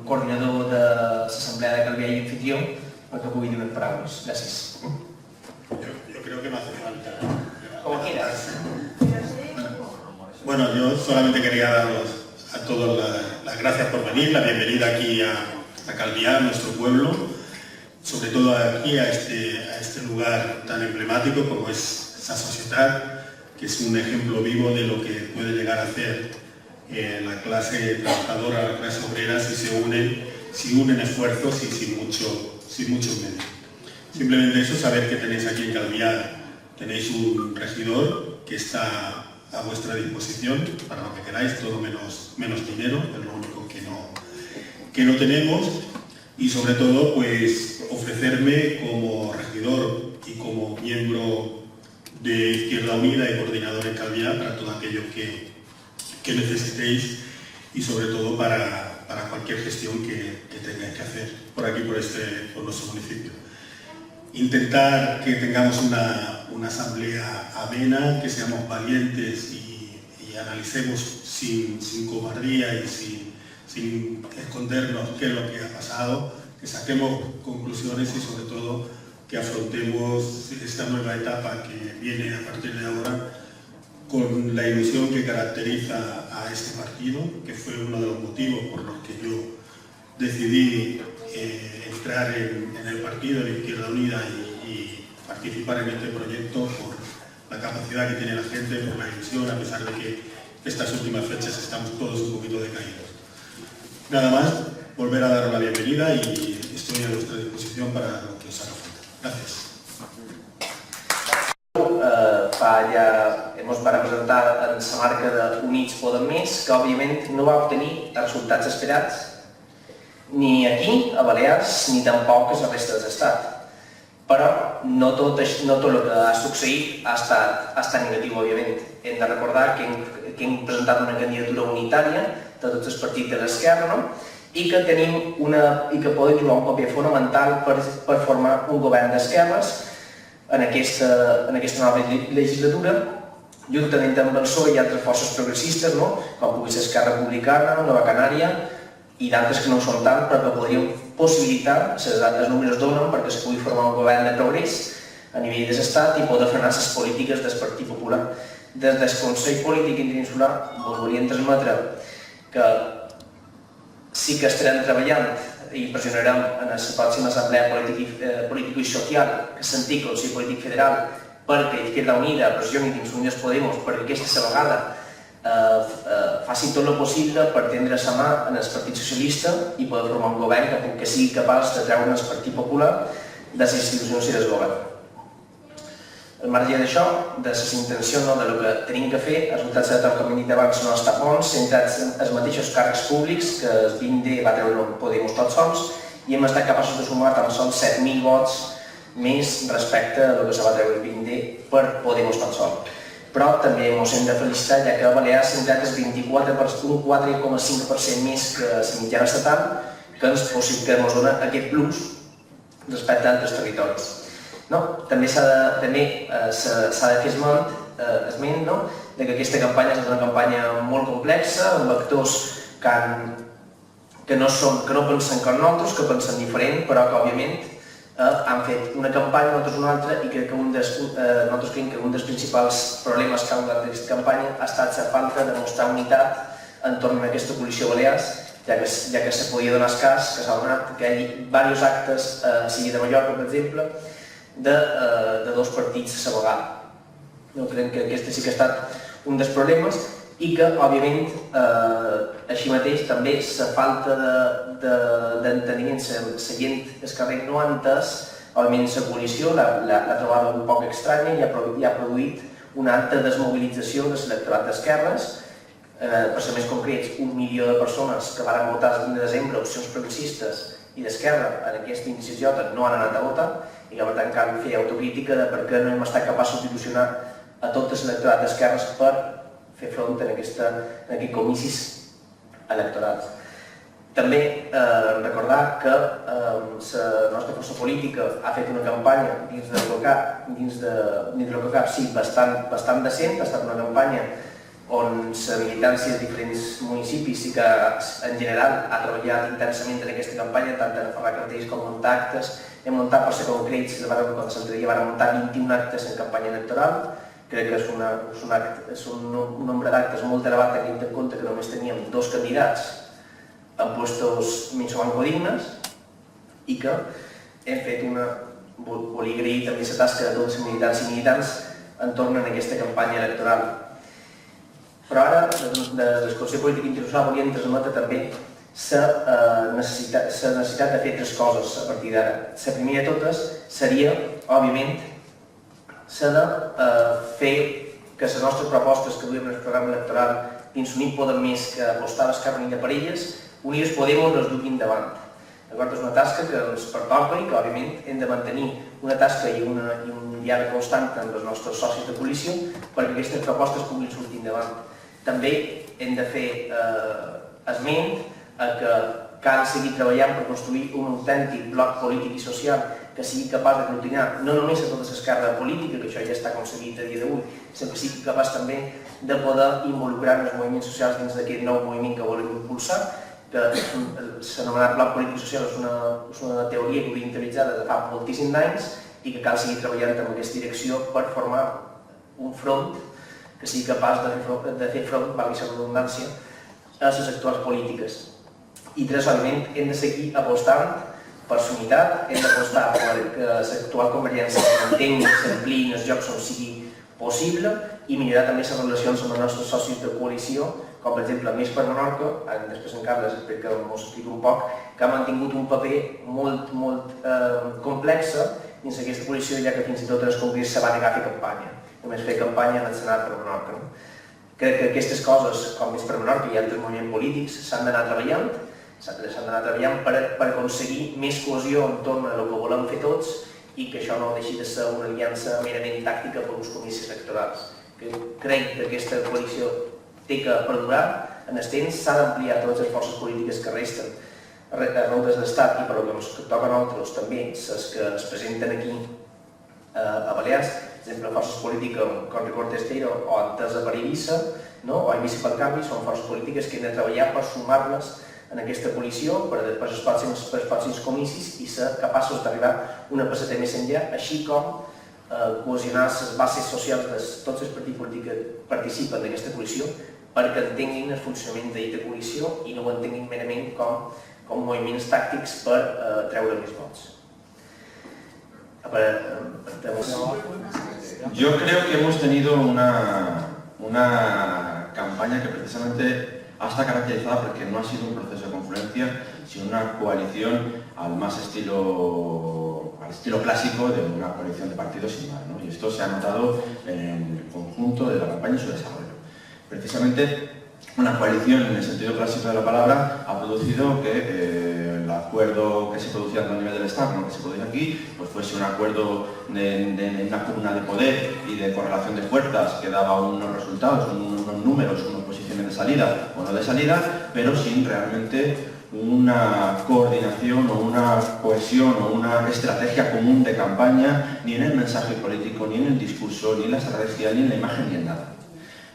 coordinador de l'Assemblea de Calvià i anfitrió, perquè pugui dir unes paraules. Gràcies. Yo creo que no hace falta. Como quieras. Bueno, yo solamente quería daros a todos las gracias por venir, la bienvenida aquí a Calvià, nuestro pueblo, sobre todo aquí a este lugar tan emblemático como es esa sociedad, que es un ejemplo vivo de lo que puede llegar a hacer la clase trabajadora, la clase obrera, si unen esfuerzos y sin muchos medios. Simplemente eso, saber que tenéis aquí en Calvià, tenéis un regidor que está a vuestra disposición para lo que queráis, todo menos dinero, es lo único que no tenemos, y sobre todo pues ofrecerme como regidor y como miembro de Izquierda Unida y coordinador en Calvià para todo aquello que necesitéis y sobre todo para cualquier gestión que tengáis que hacer por aquí, por nuestro municipio. Intentar que tengamos una asamblea amena, que seamos valientes y analicemos sin cobardía y sin escondernos qué es lo que ha pasado, que saquemos conclusiones y sobre todo que afrontemos esta nueva etapa que viene a partir de ahora con la ilusión que caracteriza a este partido, que fue uno de los motivos por los que yo decidí entrar en el partido de Izquierda Unida y participar en este proyecto por la capacidad que tiene la gente, por la ilusión, a pesar de que estas últimas fechas estamos todos un poquito decaídos. Nada más, volver a daros la bienvenida y estoy a vuestra disposición para lo que os haga falta. Gracias. Ens va presentar en la marca d'Units Podem Més, que òbviament no va obtenir els resultats esperats ni aquí, a Balears, ni tampoc a la resta de l'estat. Però no tot el que ha succeït ha estat negatiu, òbviament. Hem de recordar que hem presentat una candidatura unitària de tots els partits de l'esquerra i que poden jugar un paper fonamental per formar un govern d'esquerres en aquesta nova legislatura, juntament amb el PSOE i altres forces progressistes, com pugui ser Esquerra Republicana, Nova Canària i d'altres que no ho són tant, però que podrien possibilitar, els números donen, perquè es pugui formar un govern de progrés a nivell de l'estat i poder frenar les polítiques del Partit Popular. Des del Consell Polític Interinsular us volíem transmetre que sí que estarem treballant i pressionarem en la pròxima assemblea política i social que s'antic Consell Polític Federal perquè Izquierda Unida pressioni dins Unides Podemos perquè aquesta vegada faci tot el possible per tendre la mà en el Partit Socialista i poder formar un govern que sigui capaç de treure el Partit Popular de les institucions i del govern. Al marge d'això, de les intencions del que tenim que fer, els resultats de tot, com hem dit abans, no estan bons, centrats en els mateixos càrrecs públics que el 20D va treure Podemos tots sols i hem estat capaços de sumar tan sols 7.000 vots més respecte a el que se va treure el 20D per Podemos tot sol. Però també ens hem de felicitar, ja que a Balears s'ha centrat el 4,5% més que la mitjana estatal, que ens dona aquest plus respecte a altres territoris. També s'ha de fer esment que aquesta campanya és una campanya molt complexa, amb actors que no pensen com nosaltres, que pensen diferent, però que òbviament han fet una campanya, nosaltres una altra, i nosaltres creiem que un dels principals problemes que ha hagut d'aquesta campanya ha estat la falta de mostrar unitat entorn a aquesta coalició Balears, ja que se podia donar el cas que s'ha donat que hi hagi diversos actes, sigui de Mallorca, per exemple, de dos partits a la vegada. Creiem que aquest sí que ha estat un dels problemes i que, òbviament, així mateix, també la falta d'enteniment, la gent del carrer no ha entès, òbviament, la coalició l'ha trobat un poc estranya i ha produït una alta desmobilització de l'electorat d'esquerres. Per ser més concrets, 1 milió de persones que van votar el 20 de desembre opcions progressistes i d'esquerra en aquest índice J no han anat a votar i que per tant cal fer autocrítica de per què no hem estat capaços d'institucionar a tot l'electorat d'esquerres per fer front a aquests comicis electorals. També recordar que la nostra força política ha fet una campanya dins del COCAP, sí, bastant decent, ha estat una campanya on la militància de diferents municipis sí que en general ha treballat intensament en aquesta campanya, tant en aferrar cartells com muntar actes. Hem muntat, per ser concrets, quan l'altre dia vam muntar 21 actes en campanya electoral. Crec que és un nombre d'actes molt elevat, tenint en compte que només teníem 2 candidats en puestos menys o manco dignes, i que hem fet volia agrair també la tasca de tots els militants i militants entorn a aquesta campanya electoral. Però ara, de l'Escoció Política Internacional, volíem transmetre també la necessitat de fer 3 coses a partir d'ara. La primera de totes seria, òbviament, la de fer que les nostres propostes que duem en el programa electoral dins Units Podem Més, que apostar l'Esquerra Unida per elles, Unides Podemos les duguin endavant. És una tasca que ens pertoca i que, òbviament, hem de mantenir una tasca i un diàleg constant amb els nostres socis de coalició perquè aquestes propostes puguin sortir endavant. També hem de fer esment que cal seguir treballant per construir un autèntic bloc polític i social que sigui capaç d'aglutinar no només a tota l'esquerra política, que això ja està aconseguit a dia d'avui, sinó que sigui capaç també de poder involucrar els moviments socials dins d'aquest nou moviment que volem impulsar, que s'anomenat bloc polític i social és una teoria que hauria interioritzada des de fa moltíssims anys i que cal seguir treballant en aquesta direcció per formar un front que sigui capaç de fer front, valgui la redundància, a les actuals polítiques. I 3, òbviament, hem de seguir apostant per la unitat, hem d'apostar perquè l'actual convergència mantengui, s'ampliï els llocs on sigui possible i millorar també les relacions amb els nostres socis de coalició, com per exemple Més per Menorca, després en Carles espero que m'ho expliqui un poc, que ha mantingut un paper molt complex dins aquesta coalició, ja que fins i tot en els congrés se va negar a fer campanya. Només fer campanya en el Senat per Menorca. Crec que aquestes coses, com Més per Menorca i altres moviments polítics, s'han d'anar treballant per aconseguir més cohesió entorn al que volem fer tots i que això no deixi de ser una aliança merament tàctica per uns comicis electorals. Crec que aquesta coalició té que perdurar en el temps, s'ha d'ampliar totes les forces polítiques que resten arreu de l'Estat i per el que ens toca a nosaltres també, les que es presenten aquí a Balears, per exemple, forces polítiques com Ricord Esteiro o Entesa per Eivissa o Eivissa pel Canvi, són forces polítiques que hem de treballar per sumar-les en aquesta coalició per als pròxims comicis i ser capaços d'arribar una passeta més enllà, així com cohesionar les bases socials de tots els partits polítics que participen d'aquesta coalició perquè entenguin el funcionament d'aquesta coalició i no ho entenguin merament com moviments tàctics per treure més vots. Yo creo que hemos tenido una campaña que precisamente está caracterizada porque no ha sido un proceso de confluencia, sino una coalición al estilo clásico de una coalición de partidos sin más, ¿no? Y esto se ha notado en el conjunto de la campaña y su desarrollo. Precisamente una coalición en el sentido clásico de la palabra ha producido que el acuerdo que se producía a nivel del Estado, que se produce aquí, pues fuese un acuerdo de una pugna de poder y de correlación de fuerzas que daba unos resultados, unos números, unas posiciones de salida o no de salida, pero sin realmente una coordinación o una cohesión o una estrategia común de campaña, ni en el mensaje político, ni en el discurso, ni en la estrategia, ni en la imagen, ni en nada.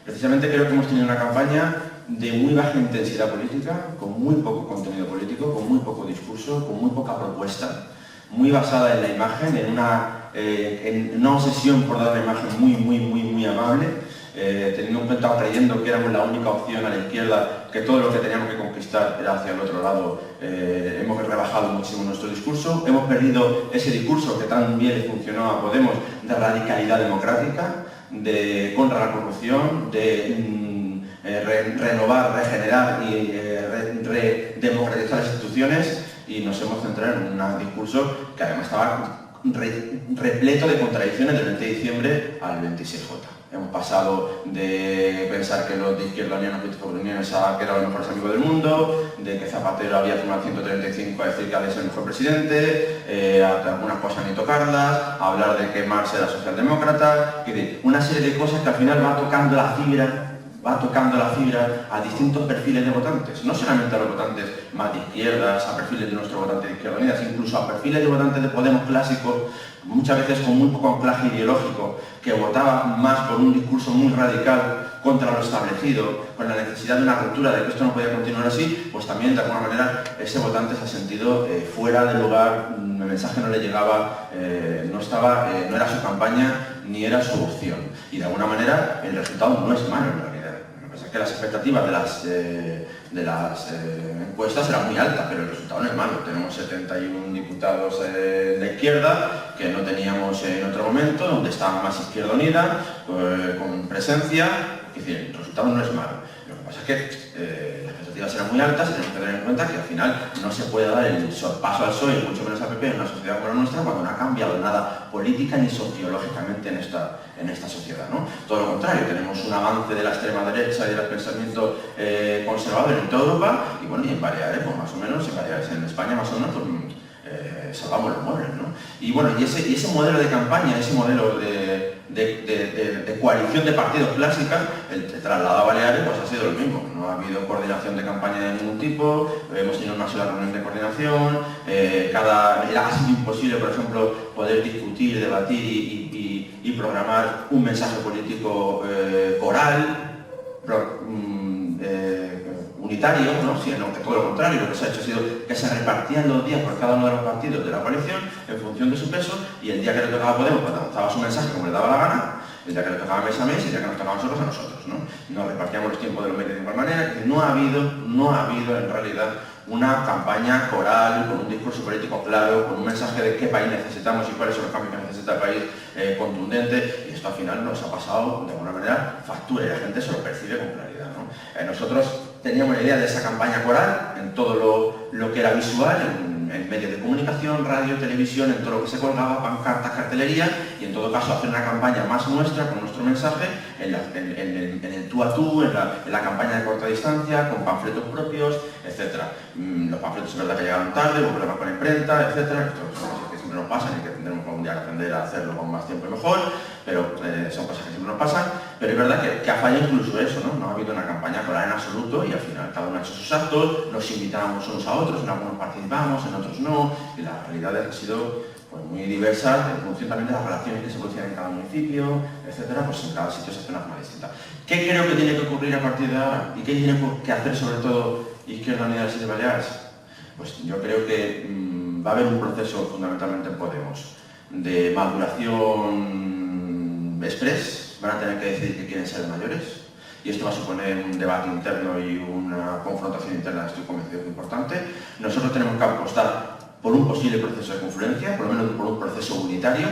Precisamente creo que hemos tenido una campaña de muy baja intensidad política, con muy poco contenido político, con muy poco discurso, con muy poca propuesta, muy basada en la imagen, en una obsesión por dar una imagen muy amable, teniendo en cuenta o creyendo que éramos la única opción a la izquierda, que todo lo que teníamos que conquistar era hacia el otro lado. Hemos rebajado muchísimo nuestro discurso, hemos perdido ese discurso que tan bien le funcionó a Podemos de radicalidad democrática, de contra la corrupción, de renovar, regenerar y redemocratizar las instituciones, y nos hemos centrado en un discurso que además estaba repleto de contradicciones del 20 de diciembre al 26J. Hemos pasado de pensar que los de Izquierda Unión, los políticos de Unión, que eran los mejores amigos del mundo, de que Zapatero había firmado 135 a decir que había sido el mejor presidente, a algunas cosas ni tocarlas, a hablar de que Marx era socialdemócrata, una serie de cosas que al final va tocando la fibra a distintos perfiles de votantes, no solamente a los votantes más de izquierdas, a perfiles de nuestros votantes de Izquierda Unida, incluso a perfiles de votantes de Podemos clásicos, muchas veces con muy poco anclaje ideológico, que votaban más por un discurso muy radical contra lo establecido, con la necesidad de una ruptura, de que esto no podía continuar así, pues también de alguna manera ese votante se ha sentido fuera de lugar, el mensaje no le llegaba, no era su campaña ni era su opción. Y de alguna manera el resultado no es malo en realidad. Lo que pasa es que las expectativas de las encuestas eran muy altas, pero el resultado no es malo. Tenemos 71 diputados de izquierda que no teníamos en otro momento, donde estaba más Izquierda Unida, con presencia. Es decir, el resultado no es malo. Lo que pasa es que las expectativas eran muy altas y tenemos que tener en cuenta que al final no se puede dar el paso al PSOE, y mucho menos al PP, en una sociedad como la nuestra, cuando no ha cambiado nada política ni sociológicamente en esta sociedad, ¿no? Todo lo contrario, tenemos un avance de la extrema derecha y del pensamiento conservador en toda Europa, y bueno, y en Baleares, pues más o menos, en España más o menos, pues, salvamos los muebles, ¿no? Y bueno, y ese modelo de campaña, ese modelo de coalición de partidos clásica, el trasladado a Baleares, pues ha sido lo mismo. No ha habido coordinación de campaña de ningún tipo, hemos tenido una sola reunión de coordinación, era casi imposible, por ejemplo, poder discutir, debatir y programar un mensaje político coral, unitario, ¿no? Sino que todo lo contrario, lo que se ha hecho ha sido que se repartían los días por cada uno de los partidos de la coalición en función de su peso, y el día que le tocaba a Podemos, pues lanzaba su mensaje como le daba la gana, el día que le tocaba mes a mes y el día que nos tocaba a nosotros, ¿no? Nos repartíamos los tiempos de los medios de igual manera. No ha habido en realidad una campaña coral, con un discurso político claro, con un mensaje de qué país necesitamos y cuáles son los cambios que necesita el país contundente, y esto al final nos ha pasado de alguna manera factura y la gente se lo percibe con claridad, ¿no? Nosotros teníamos la idea de esa campaña coral en todo lo que era visual, en medios de comunicación, radio, televisión, en todo lo que se colgaba, pancartas, cartelería, y en todo caso hacer una campaña más nuestra, con nuestro mensaje, en el tú a tú, en la campaña de corta distancia, con panfletos propios, etc. Los panfletos es verdad que llegaron tarde, hubo problemas con la imprenta, etc. Esto son cosas que siempre nos pasan y que tendremos algún día que aprender a hacerlo con más tiempo y mejor, pero son cosas que siempre nos pasan. Pero es verdad que ha fallado incluso eso, ¿no? No ha habido una campaña coral en absoluto, y al final cada uno ha hecho sus actos, nos invitábamos unos a otros, en algunos participamos, en otros no, y las realidades han sido pues, muy diversas en función también de las relaciones que se producían en cada municipio, etcétera. Pues en cada sitio se hace una forma distinta. ¿Qué creo que tiene que ocurrir a partir de ahora? ¿Y qué tiene que hacer sobre todo Izquierda Unida de Baleares? Pues yo creo que va a haber un proceso fundamentalmente en Podemos de maduración express. Van a tener que decidir que quieren ser mayores, y esto va a suponer un debate interno y una confrontación interna, estoy convencido, que es importante. Nosotros tenemos que apostar por un posible proceso de confluencia, por lo menos por un proceso unitario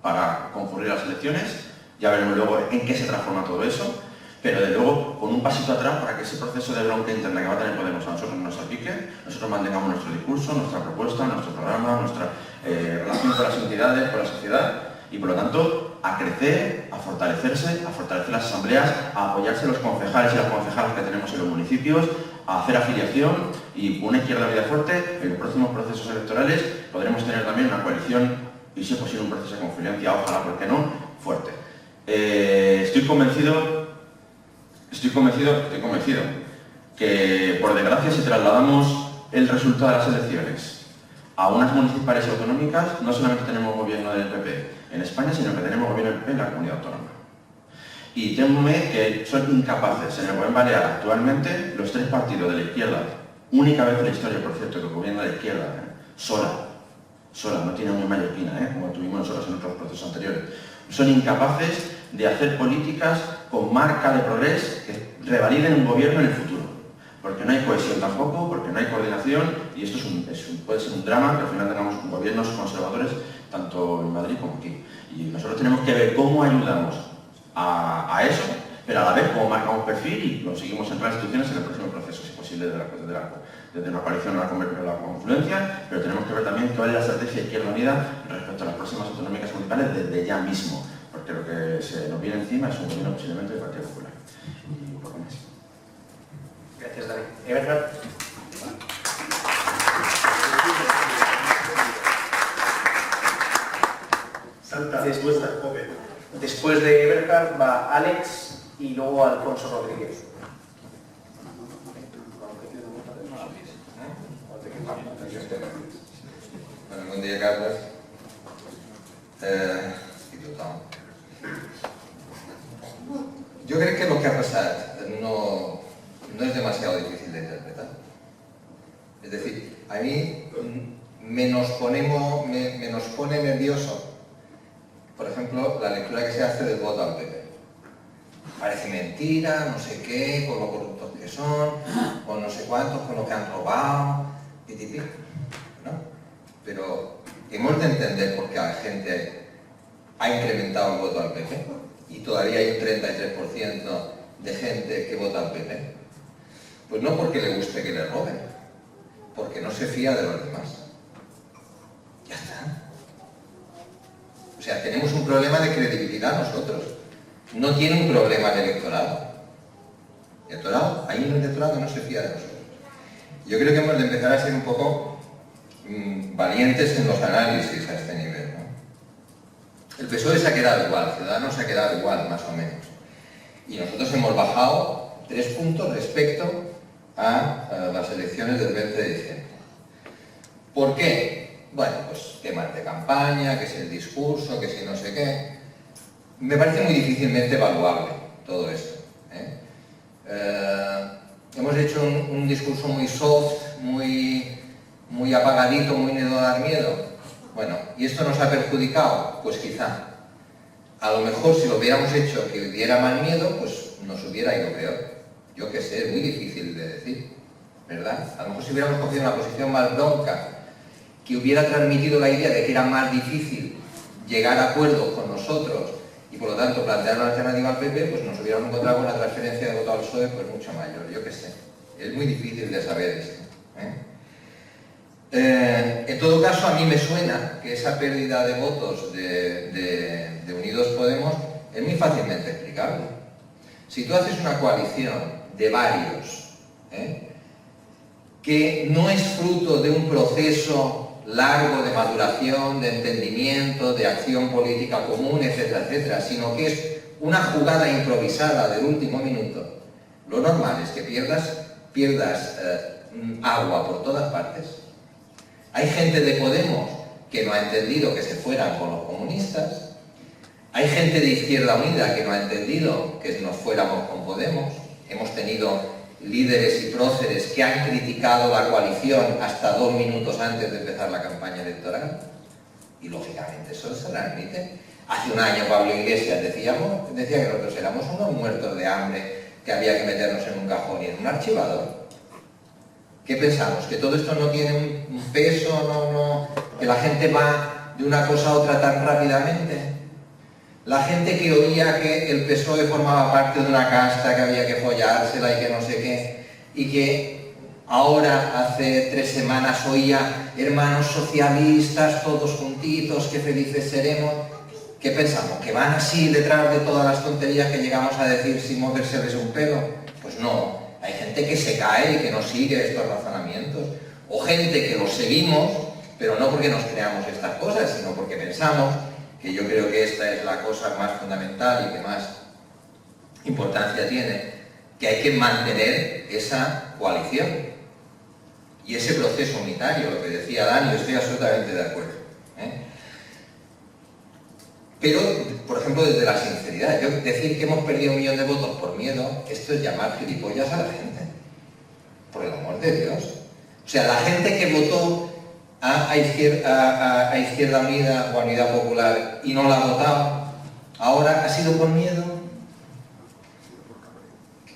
para concurrir a las elecciones. Ya veremos luego en qué se transforma todo eso, pero de luego con un pasito atrás para que ese proceso de bronca interna que va a tener Podemos a nosotros no nos salpique, nosotros mantengamos nuestro discurso, nuestra propuesta, nuestro programa, nuestra relación con las entidades, con la sociedad, y por lo tanto a crecer, a fortalecerse, a fortalecer las asambleas, a apoyarse los concejales y las concejalas que tenemos en los municipios, a hacer afiliación, y con una Izquierda Unida fuerte, en los próximos procesos electorales podremos tener también una coalición y, si es posible, un proceso de confluencia, ojalá, ¿por qué no?, fuerte. Estoy convencido que, por desgracia, si trasladamos el resultado de las elecciones a unas municipales y autonómicas, no solamente tenemos gobierno del PP en España, sino que tenemos gobierno del PP en la comunidad autónoma. Y témome que son incapaces en el gobierno balear actualmente los tres partidos de la izquierda, única vez en la historia, por cierto, que gobierna la izquierda, sola, no tiene una mallorquina, como tuvimos nosotros en otros procesos anteriores, son incapaces de hacer políticas con marca de progreso que revaliden un gobierno en el futuro. Porque no hay cohesión tampoco, porque no hay coordinación, y esto puede ser un drama que al final tengamos gobiernos conservadores tanto en Madrid como aquí. Y nosotros tenemos que ver cómo ayudamos a eso, pero a la vez cómo marcamos perfil y conseguimos entrar a instituciones en el próximo proceso, si es posible, desde una coalición a la confluencia, pero tenemos que ver también cuál es la estrategia de Izquierda Unida respecto a las próximas autonómicas municipales desde ya mismo, porque lo que se nos viene encima es un gobierno posiblemente del Partido Popular. Y un poco más. Gracias, Dani. Eberhard. Salta Después de Eberhard va Alex y luego Alfonso Rodríguez. Bueno, bon dia, Carles. I tothom. Jo Jo crec que el que ha passat no es demasiado difícil de interpretar. Es decir, a mí me nos pone nervioso, por ejemplo, la lectura que se hace del voto al PP. Parece mentira, no sé qué, con lo corruptos que son, con no sé cuántos, con lo que han robado, pitipi, ¿no? Pero hemos de entender por qué la gente ha incrementado el voto al PP y todavía hay un 33% de gente que vota al PP. Pues no porque le guste que le roben, porque no se fía de los demás. Ya está. O sea, tenemos un problema de credibilidad nosotros. No tiene un problema el electorado. Hay un electorado que no se fía de nosotros. Yo creo que hemos de empezar a ser un poco valientes en los análisis a este nivel, ¿no? El PSOE se ha quedado igual, Ciudadanos se ha quedado igual, más o menos. Y nosotros hemos bajado 3 puntos respecto a las elecciones del 20 de diciembre. ¿Por qué? Bueno, pues temas de campaña, que si el discurso, que si no sé qué. Me parece muy difícilmente evaluable todo esto, ¿eh? Hemos hecho un discurso muy soft, muy apagadito, muy de no dar miedo. Bueno, ¿y esto nos ha perjudicado? Pues quizá. A lo mejor si lo hubiéramos hecho que diera más miedo, pues nos hubiera ido peor. Yo qué sé, es muy difícil de decir, ¿verdad? A lo mejor si hubiéramos cogido una posición más bronca, que hubiera transmitido la idea de que era más difícil llegar a acuerdos con nosotros y por lo tanto plantear una alternativa al PP, pues nos hubiéramos encontrado con una transferencia de voto al PSOE pues mucho mayor, yo qué sé. Es muy difícil de saber esto, ¿eh? En todo caso, a mí me suena que esa pérdida de votos de Unidos Podemos es muy fácilmente explicable. Si tú haces una coalición de varios, que no es fruto de un proceso largo de maduración, de entendimiento, de acción política común, etcétera, etcétera, sino que es una jugada improvisada del último minuto, lo normal es que pierdas agua por todas partes. Hay gente de Podemos que no ha entendido que se fueran con los comunistas, hay gente de Izquierda Unida que no ha entendido que nos fuéramos con Podemos, hemos tenido líderes y próceres que han criticado la coalición hasta 2 minutos antes de empezar la campaña electoral y lógicamente eso se transmite. Hace un año Pablo Iglesias decía que nosotros éramos unos muertos de hambre, que había que meternos en un cajón y en un archivador. ¿Qué pensamos? ¿Que todo esto no tiene un peso? ¿Que la gente va de una cosa a otra tan rápidamente? La gente que oía que el PSOE formaba parte de una casta, que había que follársela y que no sé qué, y que ahora, hace 3 semanas, oía hermanos socialistas, todos juntitos, qué felices seremos. ¿Qué pensamos? ¿Que van así detrás de todas las tonterías que llegamos a decir sin movérseles un pelo? Pues no. Hay gente que se cae y que no sigue estos razonamientos. O gente que los seguimos, pero no porque nos creamos estas cosas, sino porque pensamos, que yo creo que esta es la cosa más fundamental y que más importancia tiene, que hay que mantener esa coalición y ese proceso unitario, lo que decía Dani, yo estoy absolutamente de acuerdo, ¿eh? Pero, por ejemplo, desde la sinceridad, yo decir que hemos perdido 1 millón de votos por miedo, esto es llamar gilipollas a la gente, por el amor de Dios. O sea, la gente que votó a Izquierda Unida o a Unidad Popular y no la ha votado, ahora ha sido por miedo.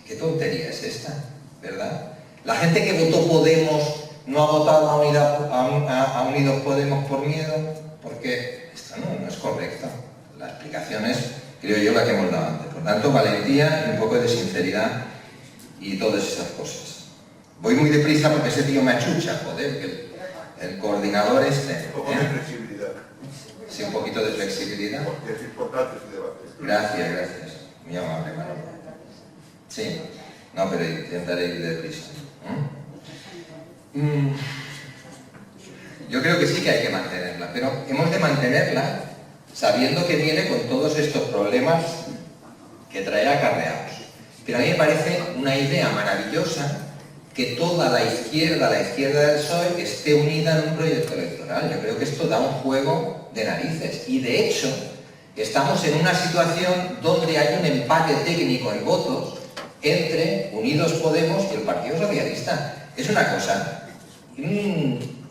¿Qué tontería es esta? ¿Verdad? La gente que votó Podemos no ha votado a Unidos Podemos por miedo, porque esto no es correcto. La explicación es, creo yo, la que hemos dado antes. Por tanto, valentía y un poco de sinceridad y todas esas cosas. Voy muy deprisa porque ese tío me achucha, joder, que el coordinador este. Un poco de flexibilidad. Sí, un poquito de flexibilidad. Porque es importante este debate. Gracias. Muy amable, Manolo. Sí, no, pero intentaré ir deprisa. Yo creo que sí que hay que mantenerla, pero hemos de mantenerla sabiendo que viene con todos estos problemas que trae acarreados. Pero a mí me parece una idea maravillosa que toda la izquierda del PSOE esté unida en un proyecto electoral. Yo creo que esto da un juego de narices. Y de hecho, Estamos en una situación donde hay un empate técnico en votos entre Unidos Podemos y el Partido Socialista. Es una cosa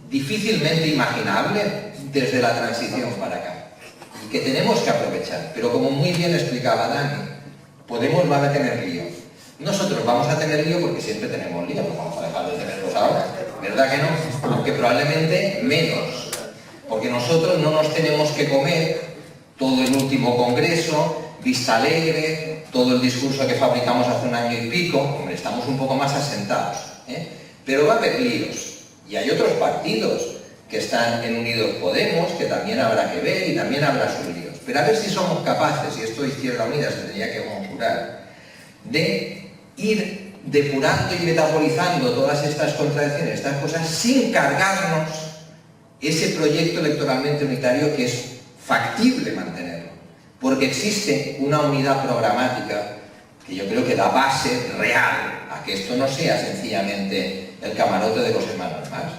difícilmente imaginable desde la transición para acá y que tenemos que aprovechar. Pero como muy bien explicaba Dani, Podemos va a tener lío. Nosotros vamos a tener lío porque siempre tenemos lío, no vamos a dejar de tenerlos ahora, ¿verdad que no? Aunque probablemente menos, porque nosotros no nos tenemos que comer todo el último congreso, Vista Alegre, todo el discurso que fabricamos hace un año y pico. Hombre, estamos un poco más asentados, ¿eh? Pero va a haber líos, y hay otros partidos que están en Unidos Podemos, que también habrá que ver y también habrá sus líos. Pero a ver si somos capaces, y esto Izquierda Unida se tendría que conjurar, de ir depurando y metabolizando todas estas contradicciones, estas cosas, sin cargarnos ese proyecto electoralmente unitario que es factible mantenerlo. Porque existe una unidad programática que yo creo que da base real a que esto no sea sencillamente el camarote de los hermanos Marx.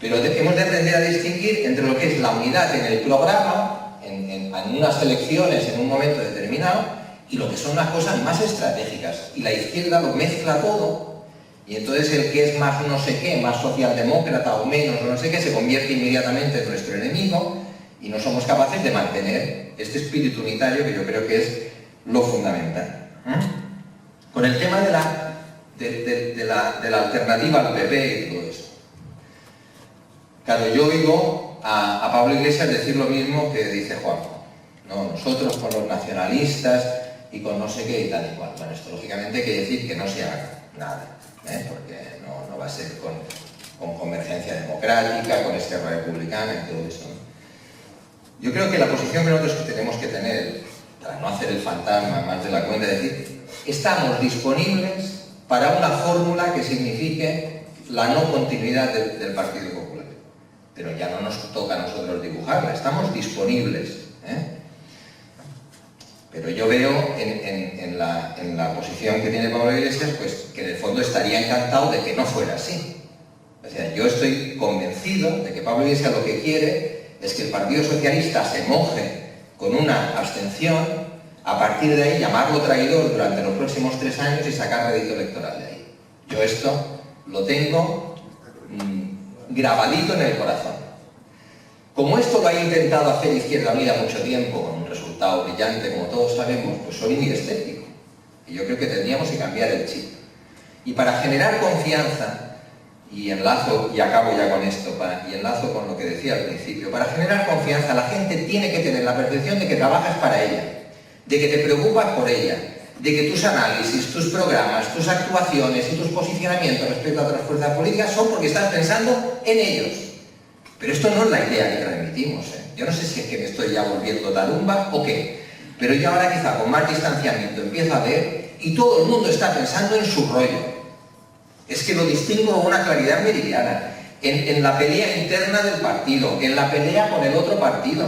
Pero hemos de aprender a distinguir entre lo que es la unidad en el programa, en unas elecciones en un momento determinado, y lo que son las cosas más estratégicas. Y la izquierda lo mezcla todo, y entonces el que es más no sé qué, más socialdemócrata o menos no sé qué, se convierte inmediatamente en nuestro enemigo, y no somos capaces de mantener este espíritu unitario que yo creo que es lo fundamental. Con el tema de la alternativa al PP y todo eso. Claro, yo oigo a Pablo Iglesias decir lo mismo que dice Juanjo. No, nosotros con los nacionalistas y con no sé qué y tal y cual. Bueno, esto lógicamente hay que decir que no se haga nada, porque no va a ser con Convergencia Democrática, con Esquerra Republicana y todo eso. Yo creo que la posición que nosotros tenemos que tener, para no hacer el fantasma más de la cuenta, es decir, estamos disponibles para una fórmula que signifique la no continuidad del Partido Popular. Pero ya no nos toca a nosotros dibujarla, estamos disponibles. Pero yo veo en la posición que tiene Pablo Iglesias, pues que en el fondo estaría encantado de que no fuera así. O sea, yo estoy convencido de que Pablo Iglesias lo que quiere es que el Partido Socialista se moje con una abstención, a partir de ahí llamarlo traidor durante los próximos 3 años y sacar rédito electoral de ahí. Yo esto lo tengo grabadito en el corazón. Como esto lo ha intentado hacer Izquierda Unida mucho tiempo, con un resultado brillante, como todos sabemos, pues soy muy escéptico. Y yo creo que tendríamos que cambiar el chip. Y para generar confianza, y enlazo, y acabo ya con esto, y enlazo con lo que decía al principio, para generar confianza la gente tiene que tener la percepción de que trabajas para ella, de que te preocupas por ella, de que tus análisis, tus programas, tus actuaciones y tus posicionamientos respecto a otras fuerzas políticas son porque estás pensando en ellos. Pero esto no es la idea que transmitimos. Yo no sé si es que me estoy ya volviendo tarumba o qué, pero yo ahora quizá con más distanciamiento empiezo a ver y todo el mundo está pensando en su rollo. Es que lo distingo con una claridad meridiana, en la pelea interna del partido, en la pelea con el otro partido,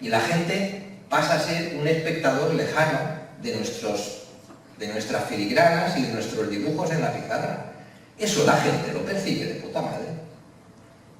y la gente pasa a ser un espectador lejano de nuestras filigranas y de nuestros dibujos en la pizarra. Eso la gente lo percibe de puta madre.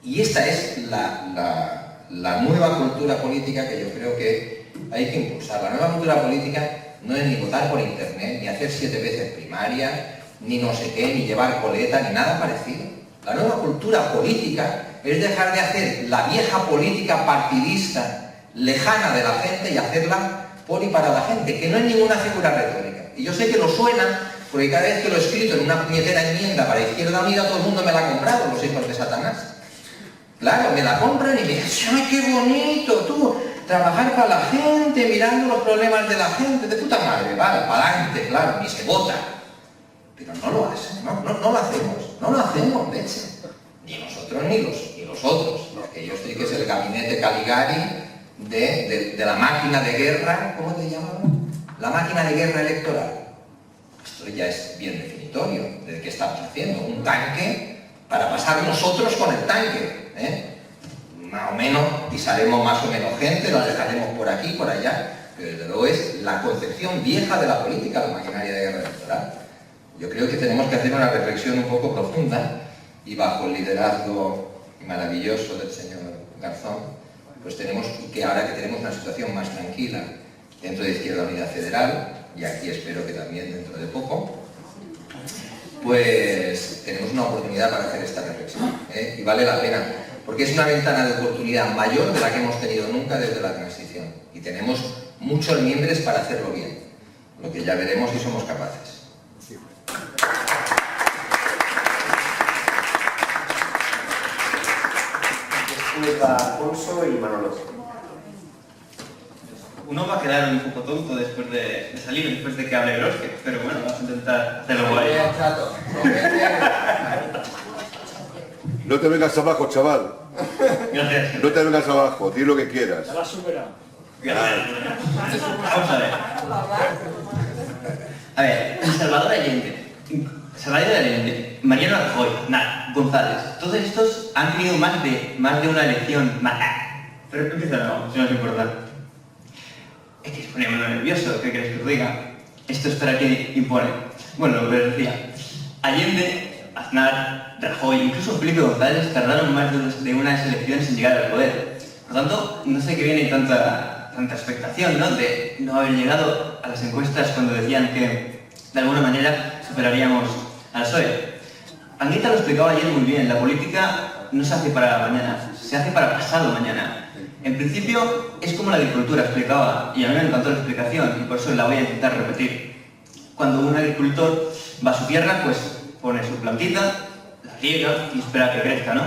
Y esta es la nueva cultura política que yo creo que hay que impulsar. La nueva cultura política no es ni votar por internet, ni hacer 7 veces primaria, ni no sé qué, ni llevar coleta, ni nada parecido. La nueva cultura política es dejar de hacer la vieja política partidista lejana de la gente y hacerla por y para la gente, que no es ninguna figura retórica. Y yo sé que lo suena, porque cada vez que lo he escrito en una puñetera enmienda para Izquierda Unida, todo el mundo me la ha comprado, los hijos de Satanás. Claro, me la compran y me dicen, ¡ay, qué bonito! Tú, trabajar para la gente, mirando los problemas de la gente, de puta madre, vale, para adelante, claro, ni se vota. Pero no lo hacen, no lo hacemos, de hecho. Ni nosotros ni los otros. Porque yo estoy que es el gabinete Caligari de la máquina de guerra, ¿cómo te llamaban? La máquina de guerra electoral. Esto ya es bien definitorio de qué estamos haciendo. Un tanque para pasar nosotros con el tanque. Más o menos pisaremos más o menos gente, la dejaremos por aquí, por allá. Pero desde luego es la concepción vieja de la política, la maquinaria de guerra electoral. Yo creo que tenemos que hacer una reflexión un poco profunda y bajo el liderazgo maravilloso del señor Garzón, pues tenemos, que ahora que tenemos una situación más tranquila dentro de Izquierda Unida Federal, y aquí espero que también dentro de poco, pues tenemos una oportunidad para hacer esta reflexión, y vale la pena, porque es una ventana de oportunidad mayor de la que hemos tenido nunca desde la transición, y tenemos muchos miembros para hacerlo bien, lo que ya veremos si somos capaces. Después va Alfonso y Manolo. Uno va a quedar un poco tonto después de salir, después de que hable Groske, pero bueno, vamos a intentar hacerlo guay. No te vengas abajo, chaval. Gracias. No te vengas abajo, di lo que quieras. Ya lo has superado. Vamos a ver. A ver, Salvador Allende, Mariano Rajoy, González, todos estos han tenido más de una elección mala. Pero empieza no, si no os importa. Es que se pone muy nervioso, ¿qué queréis que os diga? Esto es para que impone. Bueno, lo que os decía, Allende, Aznar, Rajoy, incluso Felipe González tardaron más de unas elecciones en llegar al poder. Por lo tanto, no sé qué viene tanta expectación, ¿no? De no haber llegado a las encuestas cuando decían que de alguna manera superaríamos al PSOE. Anguita lo explicaba ayer muy bien, la política no se hace para mañana, se hace para pasado mañana. En principio es como la agricultura, explicaba, y a mí me encantó la explicación, y por eso la voy a intentar repetir. Cuando un agricultor va a su tierra, pues pone su plantita, la riega y espera que crezca, ¿no?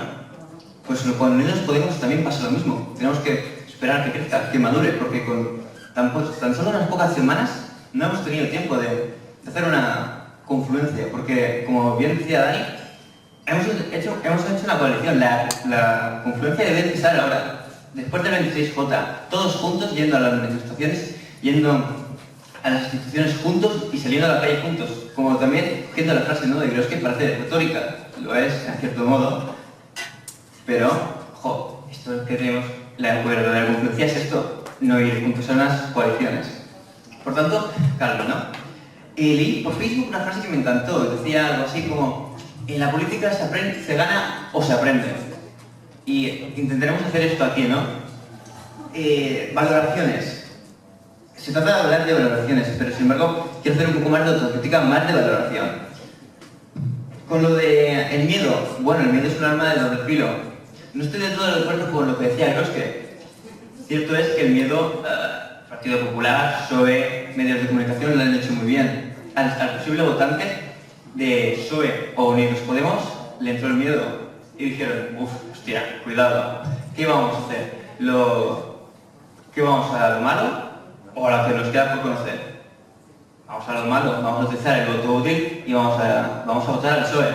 Pues con Unidos Podemos también pasa lo mismo. Tenemos que esperar que crezca, que madure, porque con tan solo unas pocas semanas no hemos tenido tiempo de hacer una confluencia, porque como bien decía Dani, hemos hecho una coalición, la confluencia debe empezar ahora. Después del 26J, todos juntos, yendo a las manifestaciones, yendo a las instituciones juntos y saliendo a la calle juntos. Como también, siendo la frase, ¿no?, de Groske, parece retórica, lo es, en cierto modo, pero, esto que tenemos, la verdadera confluencia es esto, no ir juntos a unas coaliciones. Por tanto, calma, ¿no? Y leí por Facebook una frase que me encantó, decía algo así como, en la política se gana o se aprende. Y intentaremos hacer esto aquí, ¿no? Valoraciones. Se trata de hablar de valoraciones, pero sin embargo quiero hacer un poco más de autocrítica, más de valoración. Con lo de el miedo, bueno, el miedo es un arma de doble filo. No estoy de todo de acuerdo con lo que decía Groske. Cierto es que el miedo, Partido Popular, PSOE, medios de comunicación lo han hecho muy bien. Al posible votante de PSOE o Unidos Podemos le entró el miedo y dijeron, hostia, cuidado, ¿qué vamos a hacer? ¿Qué vamos a lo malo o a lo que nos queda por conocer? Vamos a lo malo, vamos a utilizar el voto útil y vamos a votar al PSOE.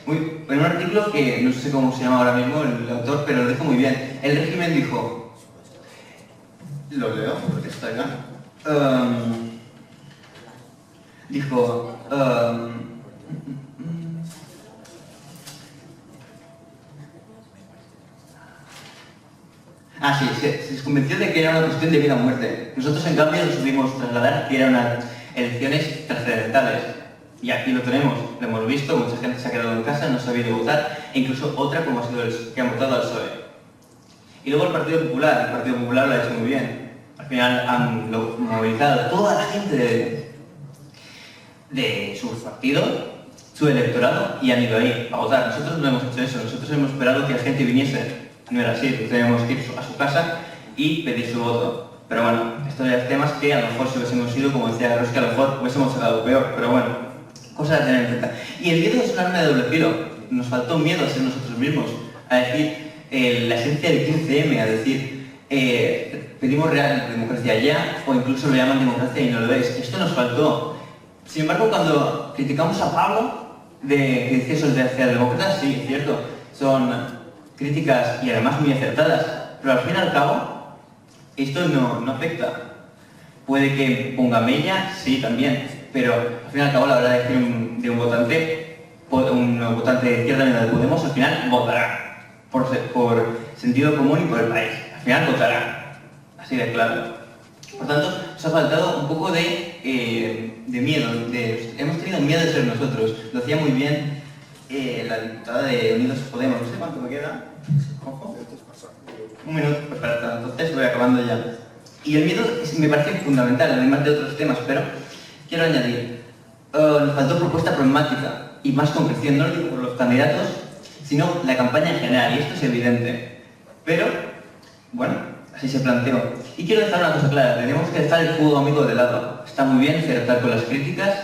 En un artículo que no sé cómo se llama ahora mismo el autor, pero lo dijo muy bien. El régimen dijo, lo leo porque está acá, dijo, se convenció de que era una cuestión de vida o muerte. Nosotros, en cambio, nos supimos trasladar que eran unas elecciones trascendentales. Y aquí lo tenemos, lo hemos visto, mucha gente se ha quedado en casa, no ha sabido votar, e incluso otra como ha sido el que ha votado al PSOE. Y luego el Partido Popular lo ha hecho muy bien. Al final han movilizado toda la gente de su partido, su electorado, y han ido ahí a votar. Nosotros no hemos hecho eso, nosotros hemos esperado que la gente viniese. No era así, teníamos que ir a su casa y pedir su voto. Pero bueno, estos son temas que a lo mejor si hubiésemos ido, como decía Groske, a lo mejor hubiésemos sacado peor, pero bueno, cosas a tener en cuenta. Y el miedo es un arma de doble filo. Nos faltó miedo a ser nosotros mismos, a decir la esencia del 15M, a decir pedimos real democracia ya, o incluso lo llaman democracia y no lo es. Esto nos faltó. Sin embargo, cuando criticamos a Pablo de excesos de hacia demócratas, sí, es cierto, son críticas y además muy acertadas, pero al fin y al cabo esto no afecta. Puede que ponga mella, sí, también, pero al fin y al cabo la verdad es que de un votante de Izquierda Unida de Podemos al final votará por sentido común y por el país, al final votará, así de claro. Por tanto, nos ha faltado un poco de miedo, hemos tenido miedo de ser nosotros, lo hacía muy bien la diputada de Unidos Podemos, no sé cuánto me queda. Ojo. Un minuto, perfecto, entonces voy acabando ya. Y el miedo me parece fundamental, además de otros temas, pero quiero añadir, nos faltó propuesta pragmática y más concreción, no lo digo por los candidatos, sino la campaña en general, y esto es evidente. Pero, bueno, así se planteó. Y quiero dejar una cosa clara, tenemos que dejar el fuego amigo de lado. Está muy bien acertar con las críticas,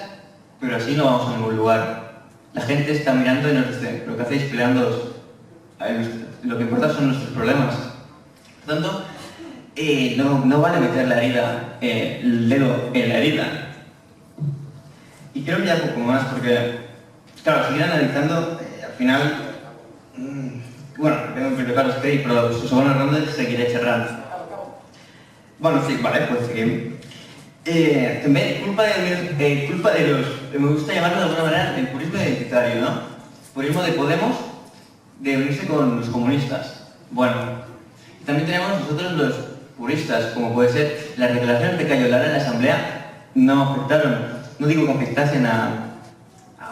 pero así no vamos a ningún lugar. La gente está mirando y nos dice, lo que hacéis peleándoos, lo que importa son nuestros problemas. Por tanto, no vale meter la herida, el dedo en la herida. Y quiero mirar un poco más porque, claro, seguir analizando, al final, bueno, tengo que tocar los que pero su segunda ronda seguiré cerrando. Bueno, sí, vale, pues seguimos. También culpa de los, me gusta llamarlo de alguna manera, el purismo identitario, ¿no? Purismo de Podemos, de unirse con los comunistas. Bueno, y también tenemos nosotros los puristas, como puede ser las declaraciones de Cayo Lara en la Asamblea, no afectaron, no digo que afectasen a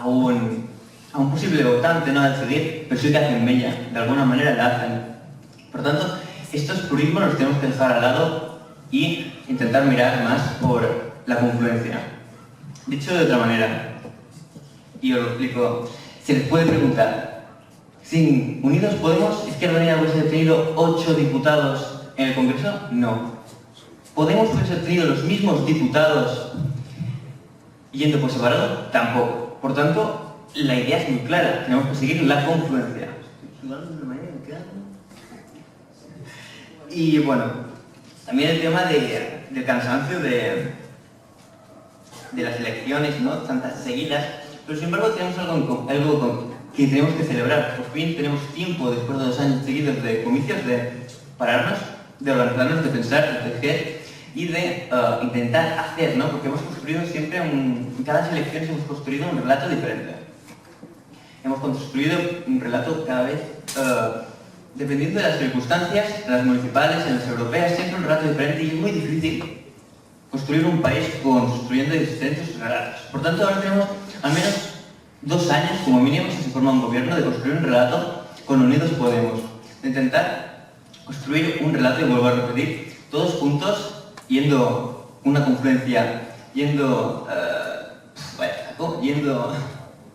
un posible votante, no a decidir, pero sí que hacen mella, de alguna manera la hacen. Por tanto, estos purismos los tenemos que dejar al lado y intentar mirar más por la confluencia. Dicho de otra manera, y os lo explico, se les puede preguntar, sin Unidos Podemos, ¿Izquierda Unida hubiese tenido 8 diputados en el Congreso? No. ¿Podemos hubiese tenido los mismos diputados yendo por separado? Tampoco. Por tanto, la idea es muy clara, tenemos que seguir la confluencia. Y bueno, también el tema del cansancio de las elecciones, ¿no? Tantas seguidas, pero sin embargo tenemos algo que tenemos que celebrar. Por fin tenemos tiempo, después de 2 años seguidos de comicios, de pararnos, de organizarnos, de pensar, de tejer y de intentar hacer, ¿no? Porque hemos construido siempre, en cada elección hemos construido un relato diferente. Hemos construido un relato cada vez, dependiendo de las circunstancias, en las municipales, en las europeas, siempre un relato diferente y es muy difícil construir un país construyendo distintos relatos. Por tanto, ahora tenemos al menos 2 años, como mínimo, si se forma un gobierno, de construir un relato con Unidos Podemos, de intentar construir un relato, y vuelvo a repetir, todos juntos, yendo una confluencia, yendo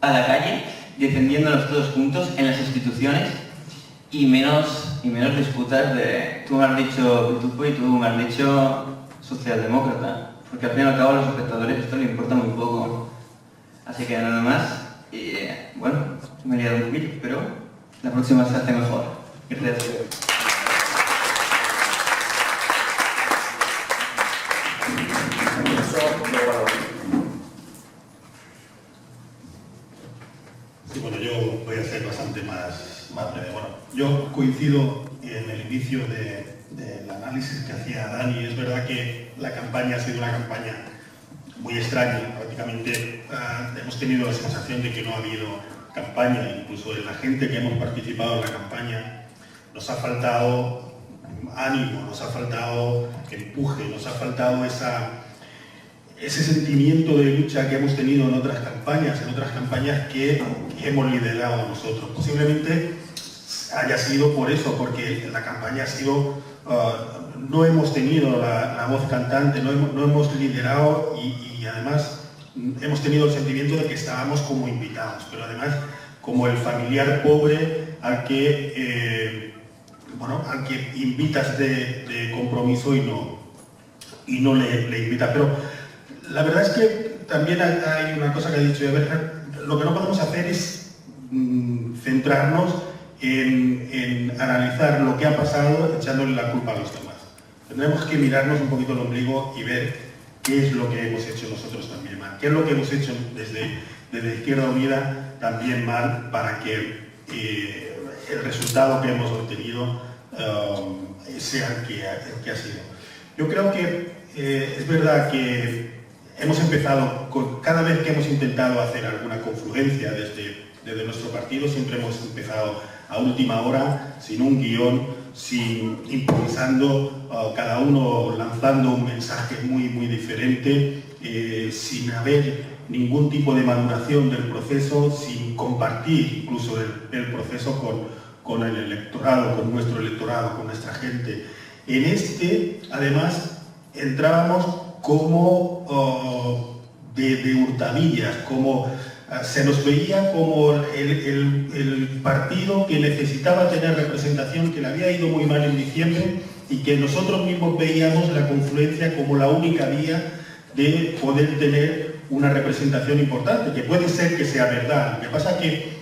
a la calle, defendiéndonos todos juntos en las instituciones y menos disputas de tú me has dicho pitufo y tú me has dicho socialdemócrata, porque al fin y al cabo a los espectadores esto les importa muy poco. Así que nada más, y bueno, me he liado un poquillo, pero la próxima se hace mejor. Gracias. Sí, bueno, yo voy a ser bastante más breve. Bueno, yo coincido en el inicio del análisis que hacía Dani. Es verdad que la campaña ha sido una campaña muy extraña. Prácticamente hemos tenido la sensación de que no ha habido campaña. Incluso en la gente que hemos participado en la campaña nos ha faltado ánimo, nos ha faltado empuje, nos ha faltado ese sentimiento de lucha que hemos tenido en otras campañas que hemos liderado nosotros. Posiblemente haya sido por eso, porque la campaña ha sido, no hemos tenido la voz cantante, no hemos liderado y además hemos tenido el sentimiento de que estábamos como invitados, pero además como el familiar pobre al que invitas de compromiso y no le invitas. Pero la verdad es que también hay una cosa que ha dicho Eberhard, lo que no podemos hacer es centrarnos en analizar lo que ha pasado echándole la culpa a los demás. Tendremos que mirarnos un poquito el ombligo y ver qué es lo que hemos hecho nosotros también mal, qué es lo que hemos hecho desde Izquierda Unida también mal para que el resultado que hemos obtenido sea el que ha sido. Yo creo que es verdad que hemos empezado, cada vez que hemos intentado hacer alguna confluencia desde nuestro partido, siempre hemos empezado a última hora, sin un guión, improvisando, cada uno lanzando un mensaje muy diferente, sin haber ningún tipo de maduración del proceso, sin compartir incluso el proceso con el electorado, con nuestro electorado, con nuestra gente. En este, además, entrábamos como de hurtadillas, como se nos veía como el partido que necesitaba tener representación, que le había ido muy mal en diciembre y que nosotros mismos veíamos la confluencia como la única vía de poder tener una representación importante, que puede ser que sea verdad. Lo que pasa es que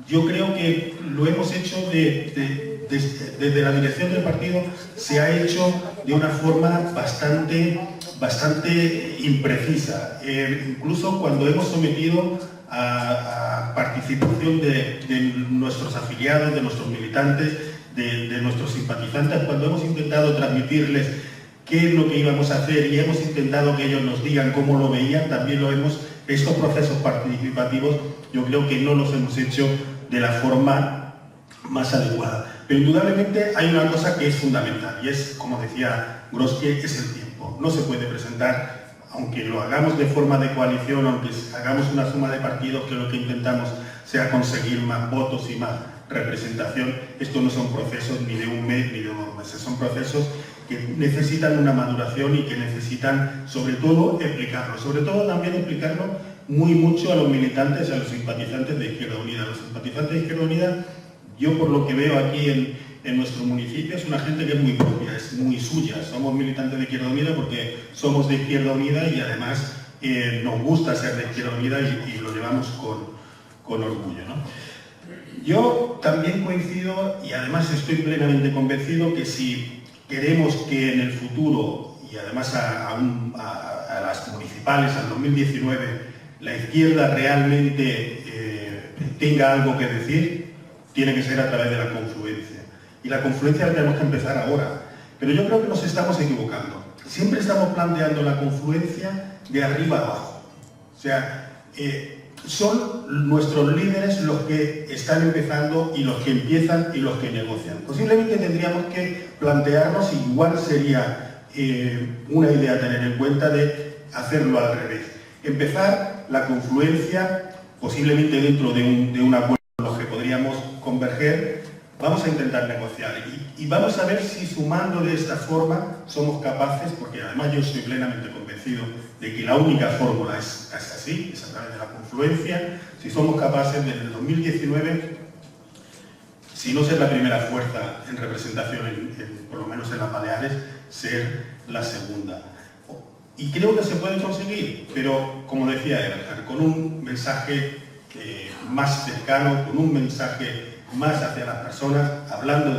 yo creo que lo hemos hecho desde la dirección del partido, se ha hecho de una forma bastante imprecisa. Incluso cuando hemos sometido a participación de nuestros afiliados, de nuestros militantes, de nuestros simpatizantes, cuando hemos intentado transmitirles qué es lo que íbamos a hacer y hemos intentado que ellos nos digan cómo lo veían, también lo hemos, estos procesos participativos yo creo que no los hemos hecho de la forma más adecuada. Pero indudablemente hay una cosa que es fundamental y es, como decía Groske, es el tiempo. No se puede presentar, aunque lo hagamos de forma de coalición, aunque hagamos una suma de partidos que lo que intentamos sea conseguir más votos y más representación, esto no son procesos ni de un mes ni de 2 meses, son procesos que necesitan una maduración y que necesitan sobre todo explicarlo, sobre todo también explicarlo muy mucho a los militantes, a los simpatizantes de Izquierda Unida. Los simpatizantes de Izquierda Unida, yo por lo que veo aquí en nuestro municipio, es una gente que es muy propia, es muy suya. Somos militantes de Izquierda Unida porque somos de Izquierda Unida y además nos gusta ser de Izquierda Unida y lo llevamos con orgullo, ¿no? Yo también coincido y además estoy plenamente convencido que si queremos que en el futuro, y además a las municipales, al 2019, la izquierda realmente tenga algo que decir, tiene que ser a través de la confluencia. Y la confluencia la tenemos que empezar ahora. Pero yo creo que nos estamos equivocando. Siempre estamos planteando la confluencia de arriba a abajo. O sea, son nuestros líderes los que están empezando y los que empiezan y los que negocian. Posiblemente tendríamos que plantearnos, y igual sería una idea a tener en cuenta, de hacerlo al revés. Empezar la confluencia, posiblemente dentro de un acuerdo en los que podríamos converger. Vamos a intentar negociar y vamos a ver si sumando de esta forma somos capaces, porque además yo estoy plenamente convencido de que la única fórmula es así, es a través de la confluencia, si somos capaces desde el 2019, si no ser la primera fuerza en representación, por lo menos en las Baleares, ser la segunda. Y creo que se puede conseguir, pero como decía Eberhard, con un mensaje más cercano, con un mensaje más hacia las personas, hablando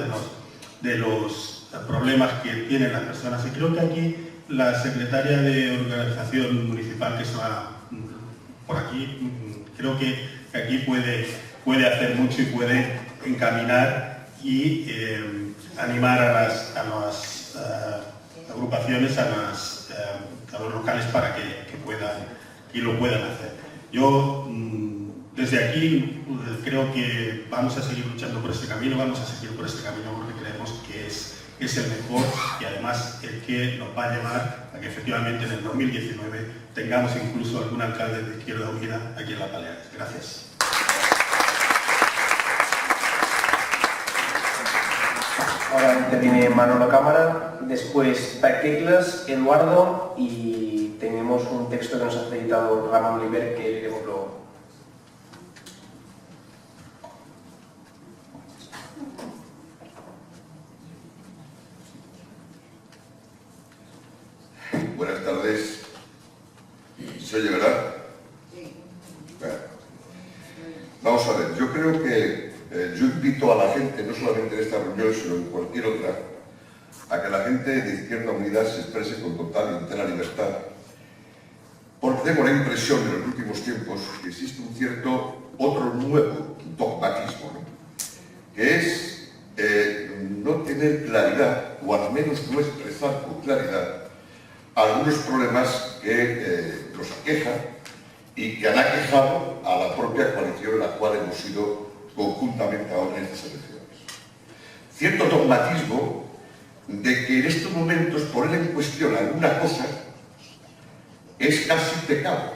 de los problemas que tienen las personas. Y creo que aquí la secretaria de Organización Municipal, que está por aquí, creo que aquí puede hacer mucho y puede encaminar y animar a las agrupaciones, a los locales para que lo puedan hacer. Yo desde aquí creo que vamos a seguir luchando por este camino, vamos a seguir por este camino porque creemos que es el mejor y además el que nos va a llevar a que efectivamente en el 2019 tengamos incluso algún alcalde de Izquierda Unida aquí en las Baleares. Gracias. Ahora interviene Manu la cámara, después Pericles, Eduardo y tenemos un texto que nos ha facilitado Ramón Oliver que leeremos luego. Buenas tardes. ¿Se oye, verdad? Sí. Bueno. Vamos a ver, yo creo que yo invito a la gente, no solamente en esta reunión, sino en cualquier otra, a que la gente de Izquierda Unida se exprese con total y entera libertad. Porque tengo la impresión en los últimos tiempos que existe un cierto, otro nuevo dogmatismo, ¿no? Que es no tener claridad, o al menos no expresar con claridad, algunos problemas que nos aquejan y que han aquejado a la propia coalición en la cual hemos ido conjuntamente ahora en estas elecciones. Cierto dogmatismo de que en estos momentos poner en cuestión alguna cosa es casi pecado.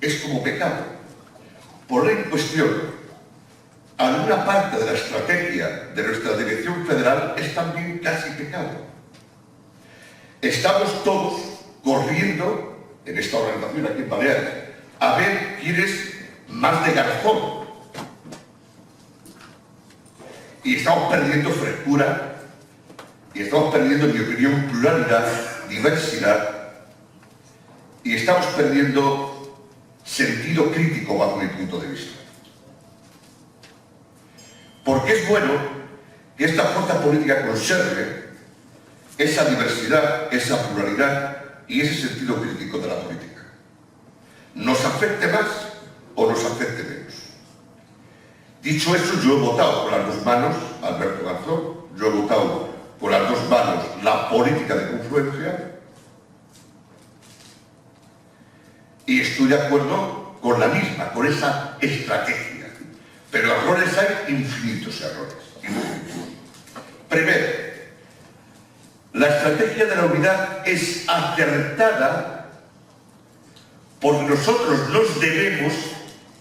Es como pecado. Poner en cuestión alguna parte de la estrategia de nuestra dirección federal es también casi pecado. Estamos todos corriendo en esta organización aquí en Baleares a ver quién es más de garzón. Y estamos perdiendo frescura y estamos perdiendo, en mi opinión, pluralidad, diversidad, y estamos perdiendo sentido crítico bajo mi punto de vista. Porque es bueno que esta fuerza política conserve esa diversidad, esa pluralidad y ese sentido crítico de la política. Nos afecte más o nos afecte menos. Dicho eso, yo he votado con las dos manos Alberto Garzón, yo he votado con las dos manos la política de confluencia y estoy de acuerdo con la misma, con esa estrategia. Pero errores hay, infinitos errores. Primero, la estrategia de la unidad es acertada porque nosotros nos debemos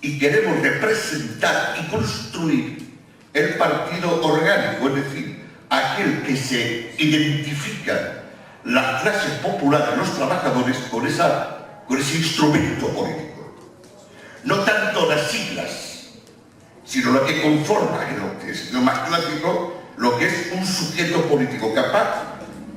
y queremos representar y construir el partido orgánico, es decir, aquel que se identifica las clases populares, los trabajadores, con ese instrumento político. No tanto las siglas, sino lo que conforma, en lo que es lo más clásico, lo que es un sujeto político capaz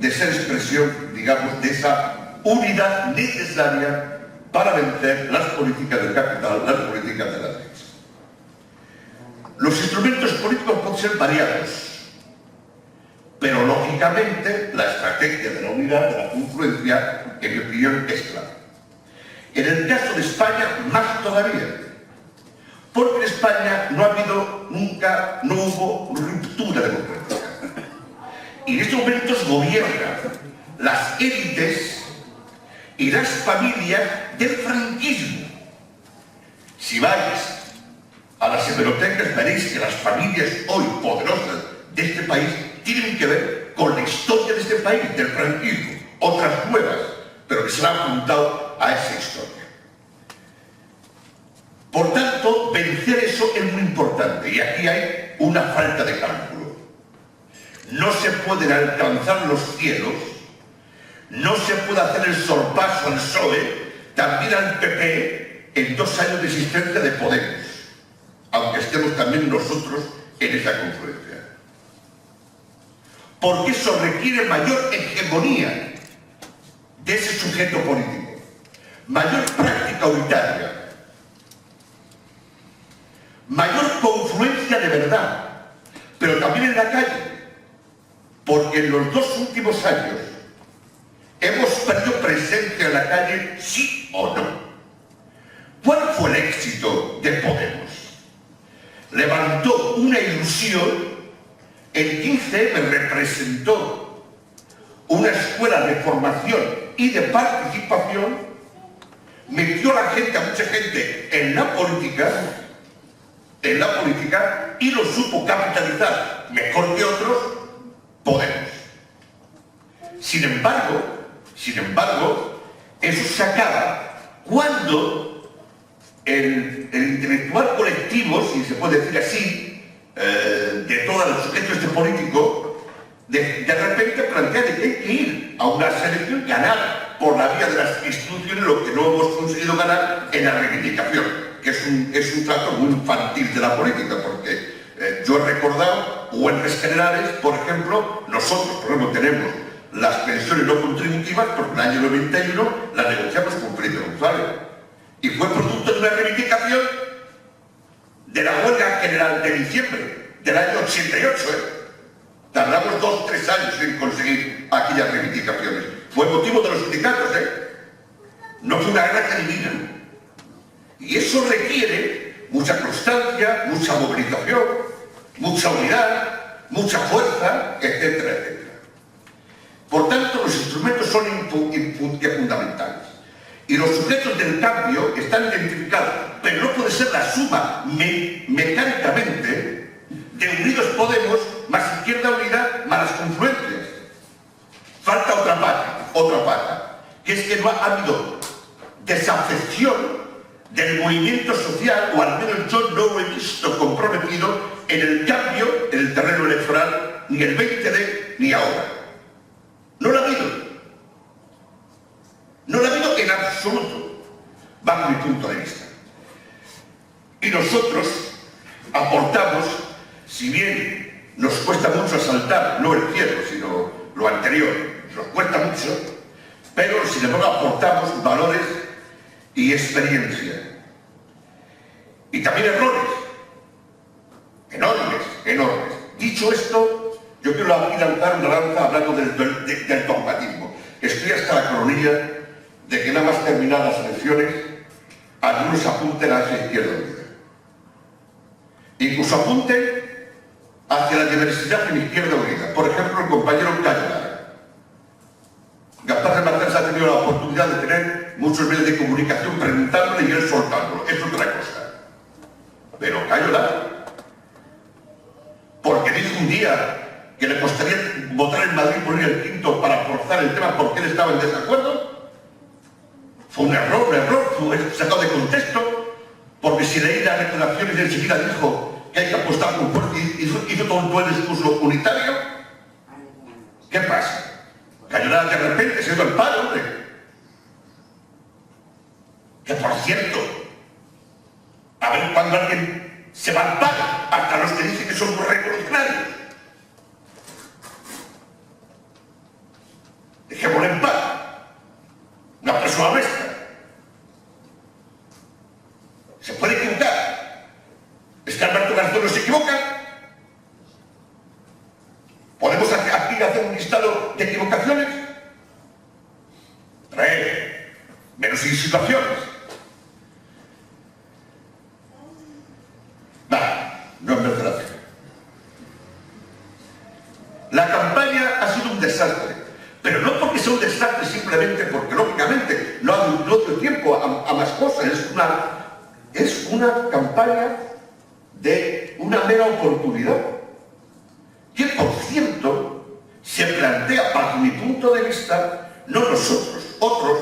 de ser expresión, digamos, de esa unidad necesaria para vencer las políticas del capital, las políticas de la derecha. Los instrumentos políticos pueden ser variados, pero lógicamente la estrategia de la unidad, de la confluencia, en mi opinión, es clara. En el caso de España, más todavía, porque en España no ha habido nunca, no hubo ruptura democrática. Y en estos momentos gobiernan las élites y las familias del franquismo. Si vais a las hemerotecas veréis que las familias hoy poderosas de este país tienen que ver con la historia de este país, del franquismo, otras nuevas, pero que se han apuntado a esa historia. Por tanto, vencer eso es muy importante y aquí hay una falta de cálculo. No se pueden alcanzar los cielos, no se puede hacer el sorpaso al PSOE, también al PP, en 2 años de existencia de Podemos, aunque estemos también nosotros en esa confluencia. Porque eso requiere mayor hegemonía de ese sujeto político, mayor práctica unitaria, mayor confluencia de verdad, pero también en la calle, porque en los 2 últimos años hemos perdido presencia en la calle, sí o no. ¿Cuál fue el éxito de Podemos? Levantó una ilusión, el 15M representó una escuela de formación y de participación, metió a mucha gente en la política y lo supo capitalizar mejor que otros Podemos. Sin embargo, eso se acaba cuando el intelectual colectivo, si se puede decir así, de todo el sujeto este político, de repente plantea que hay que ir a una selección y ganar por la vía de las instituciones lo que no hemos conseguido ganar en la reivindicación, que es un trato muy infantil de la política, porque yo he recordado, huelgas generales, por ejemplo, nosotros, por ejemplo, tenemos las pensiones no contributivas porque en el año 91 las negociamos con Felipe González. Y fue producto de una reivindicación de la huelga general de diciembre del año 88. Tardamos 2 o 3 años en conseguir aquellas reivindicaciones. Fue motivo de los sindicatos, no fue una gracia divina. Y eso requiere mucha constancia, mucha movilización, mucha unidad, mucha fuerza, etcétera, etcétera. Por tanto, los instrumentos son fundamentales. Y los sujetos del cambio están identificados, pero no puede ser la suma mecánicamente de Unidos Podemos más Izquierda Unida más las confluencias. Falta otra pata, que es que no ha habido desafección del movimiento social, o al menos yo no lo he visto comprometido en el cambio en el terreno electoral, ni el 20D ni ahora. No lo ha habido. No lo ha habido en absoluto, bajo mi punto de vista. Y nosotros aportamos, si bien nos cuesta mucho asaltar, no el cielo, sino lo anterior, nos cuesta mucho, pero sin embargo aportamos valores y experiencia. Y también errores. Enormes, enormes. Dicho esto, yo quiero aquí lanzar una lanza hablando del dogmatismo. Estoy hasta la coronilla de que nada más terminadas las elecciones, algunos apunten hacia la Izquierda Unida. Incluso apunten hacia la diversidad en Izquierda Unida. Por ejemplo, el compañero Cayo Lara. Gaspar de Matanza ha tenido la oportunidad de tener muchos medios de comunicación preguntándole y él soltándolo. Es otra cosa. Pero Cayo Lara, porque dijo un día que le costaría votar en Madrid por ir al quinto para forzar el tema porque él estaba en desacuerdo, fue un error, fue sacado de contexto, porque si leí las declaraciones y enseguida dijo que hay que apostar con fuerza y hizo todo el discurso unitario. ¿Qué pasa? Cayo Lara de repente se dio el palo, hombre. Que por cierto, a ver cuando alguien se va al palo, hasta los que dicen que son revolucionarios. Dejémoslo en paz. Una persona honesta. ¿Se puede equivocar? ¿Es que Alberto Garzón no se equivoca? ¿Podemos aquí hacer un listado de equivocaciones? 3. Menos insinuaciones. No merece la pena. La campaña ha sido un desastre, pero no porque sea un desastre simplemente porque lógicamente no dio tiempo a más cosas. Es una campaña de una mera oportunidad que, por cierto, se plantea, bajo mi punto de vista, no nosotros, otros,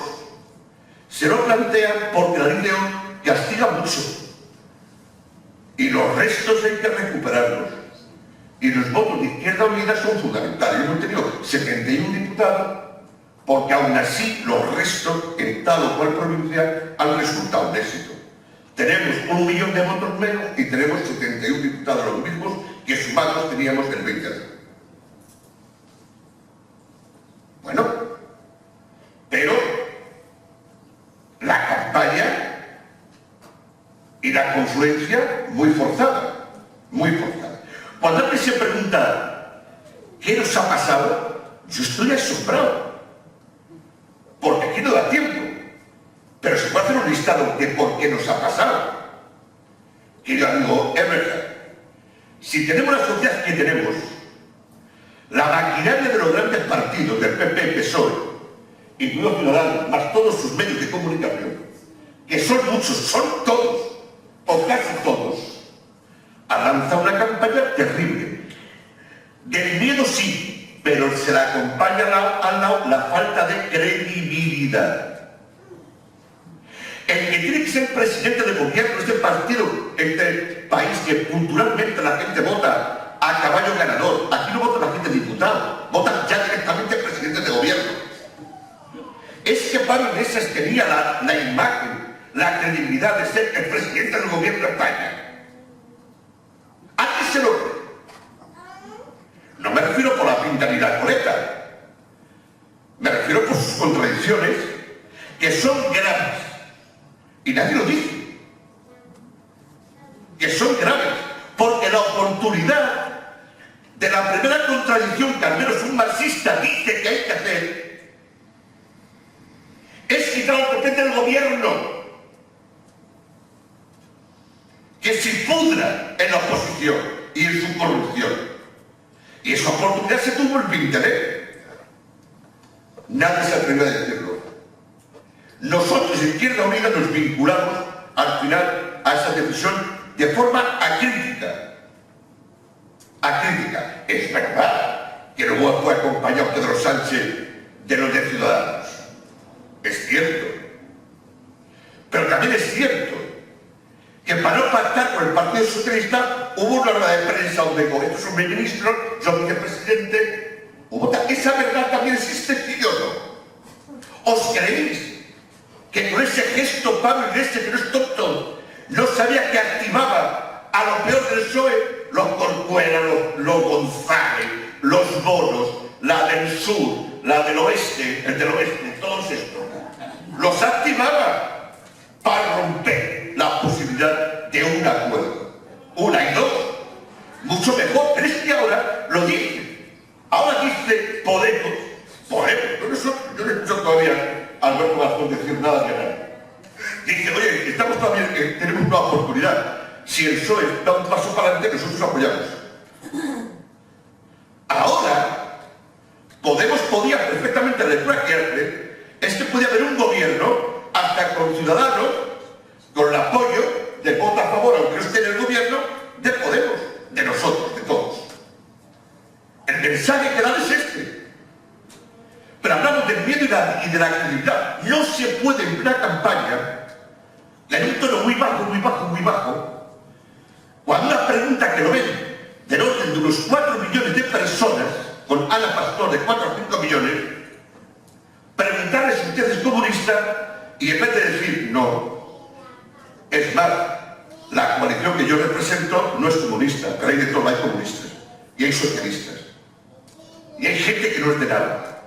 se lo plantean porque la ley de hoy castiga mucho. Y los restos hay que recuperarlos. Y los votos de Izquierda Unida son fundamentales. Hemos tenido 71 diputados, porque aún así los restos en tal o cual provincia han resultado un éxito. Tenemos 1 millón de votos menos y tenemos 71 diputados los mismos que sumados teníamos el 20. Bueno, pero la campaña y la confluencia muy forzada, muy forzada. Cuando alguien se pregunta ¿qué nos ha pasado?, yo estoy asombrado, porque aquí no da tiempo, pero se puede hacer un listado de por qué nos ha pasado. Y yo digo, es verdad, si tenemos la sociedad que tenemos, la maquinaria de los grandes partidos, del PP, PSOE, incluidos Ciudadanos, más todos sus medios de comunicación, que son muchos, son todos, o casi todos, ha lanzado una campaña terrible. Del miedo sí, pero se la acompaña al lado la falta de credibilidad. El que tiene que ser presidente de gobierno, este partido, este país que culturalmente la gente vota a caballo ganador, aquí no vota la gente diputado, votan ya directamente presidente de gobierno. Es que Pablo Iglesias tenía la imagen, la credibilidad de ser el presidente del gobierno de España. ¿A qué se lo cree? No me refiero por la pinta ni la coleta. Me refiero por sus contradicciones, que son graves. Y nadie lo dice. Que son graves. Porque la oportunidad de la primera contradicción que al menos un marxista dice que hay que hacer es quitar al PP del gobierno, que se pudra en la oposición y en su corrupción. Y esa oportunidad se tuvo el 20D. Nadie se atrevió a decirlo. Nosotros, Izquierda Unida, nos vinculamos al final a esa decisión de forma acrítica. Acrítica. Es verdad que luego fue acompañado Pedro Sánchez de los de Ciudadanos. Es cierto. Pero también es cierto que para no pactar con el Partido Socialista hubo una rueda de prensa donde dijo, esto es un ministro, yo vicepresidente. ¿Esa verdad también existe, sí o no? ¿Os creéis que con ese gesto Pablo Iglesias, que no es tonto, no sabía que activaba a lo peor del PSOE? Los Corcuera, los González, los Bonos, la del sur, la del oeste, el del oeste, todos estos. Los activaba para romper la posibilidad de un acuerdo. Una y dos, mucho mejor, pero es que ahora lo dice. Ahora dice Podemos, yo no he escuchado todavía a Alberto Garzón decir nada de nada. Dice, oye, estamos todavía, tenemos una oportunidad. Si el PSOE da un paso para adelante, nosotros apoyamos. Ahora, Podemos podía perfectamente retractarse, es que podía haber un gobierno, hasta con Ciudadanos, con el apoyo de voto a favor, aunque no esté en el gobierno, de Podemos, de nosotros, de todos. El mensaje que dan es este. Pero hablamos del miedo y de la credibilidad. No se puede en una campaña, en un tono muy bajo, muy bajo, muy bajo, cuando una pregunta que lo ven del orden de unos 4 millones de personas, con Ana Pastor de 4 o 5 millones, preguntarles si usted es comunista y en vez de decir no. Es más, la coalición que yo represento no es comunista, pero hay de todo, hay comunistas y hay socialistas y hay gente que no es de nada.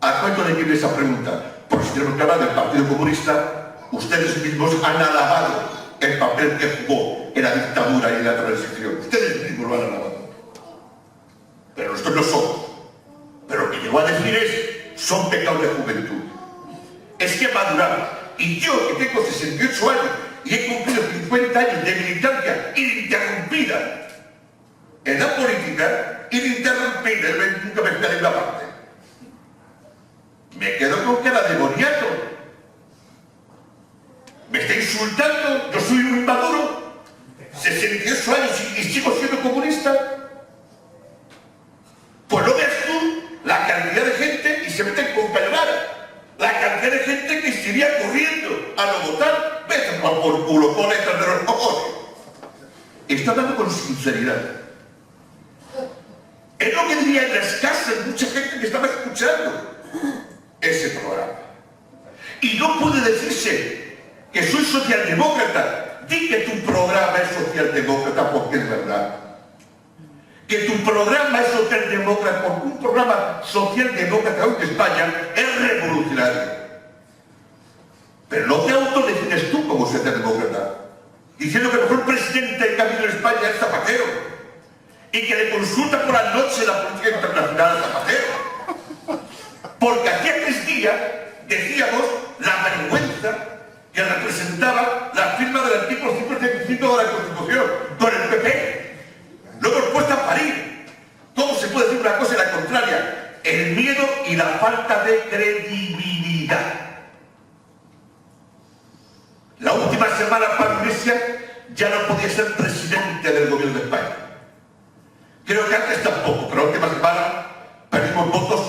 ¿A cuánto le viene esa pregunta? Porque si tenemos que hablar del Partido Comunista, ustedes mismos han alabado el papel que jugó en la dictadura y en la transición. Ustedes mismos lo han alabado. Pero nosotros no somos. Pero lo que llegó a decir es, son pecados de juventud. Es que maduramos. Y yo, que tengo 68 años y he cumplido 50 años de militancia ininterrumpida en la política, ininterrumpida, nunca me quedé en una parte. Me quedo con cara de boniato. ¿Me está insultando? ¿Yo soy un inmaduro? 68 años y sigo siendo comunista. Pues no veas tú la cantidad de gente y se meten con callar. La cantidad de gente que se iría corriendo a no votar. Vete por culo, con estas de los cojones. Está hablando con sinceridad. Es lo que diría en las casas mucha gente que estaba escuchando ese programa. Y no puede decirse que soy socialdemócrata. Di que tu programa es socialdemócrata porque es verdad. Que tu programa es socialdemócrata porque un programa socialdemócrata en España es revolucionario. Pero no te autodefines tú como socialdemócrata, diciendo que el mejor presidente del Cabildo de España es Zapatero y que le consulta por la noche la política internacional a Zapatero. Porque aquí a 3 días decíamos la vergüenza que representaba la firma del artículo 135 de la Constitución con el PP. Lo hemos puesto a parir. ¿Cómo se puede decir una cosa y la contraria? El miedo y la falta de credibilidad. La última semana Pablo Iglesias ya no podía ser presidente del gobierno de España. Creo que antes tampoco, pero la última semana perdimos votos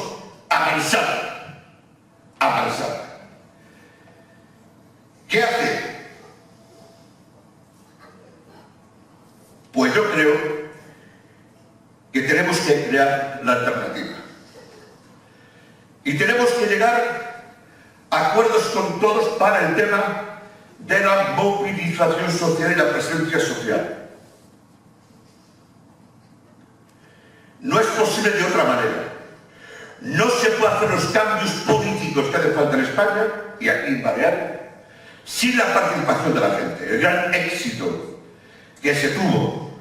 a mansalva. A mansalva. ¿Qué hace? Pues yo creo que tenemos que crear la alternativa. Y tenemos que llegar a acuerdos con todos para el tema de la movilización social y la presencia social. No es posible de otra manera. No se puede hacer los cambios políticos que hacen falta en España y aquí en Baleares sin la participación de la gente. El gran éxito que se tuvo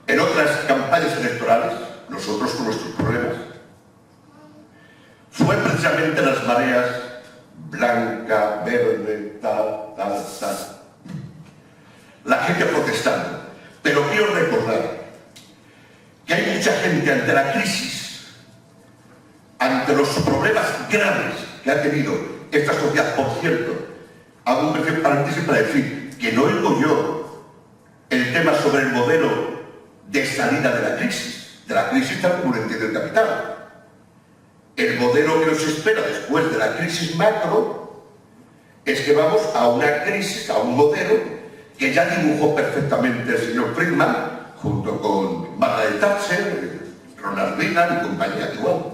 en otras campañas electorales, nosotros con nuestros problemas, fue precisamente las mareas blanca, verde, tal. La gente protestando. Pero quiero recordar que hay mucha gente ante la crisis, ante los problemas graves que ha tenido esta sociedad. Por cierto, hago un paréntesis para decir que no oigo yo el tema sobre el modelo de salida de la crisis tal como lo entiende el capital. El modelo que nos espera después de la crisis macro es que vamos a una crisis, a un modelo que ya dibujó perfectamente el señor Friedman junto con Margaret Thatcher, Ronald Reagan y compañía igual.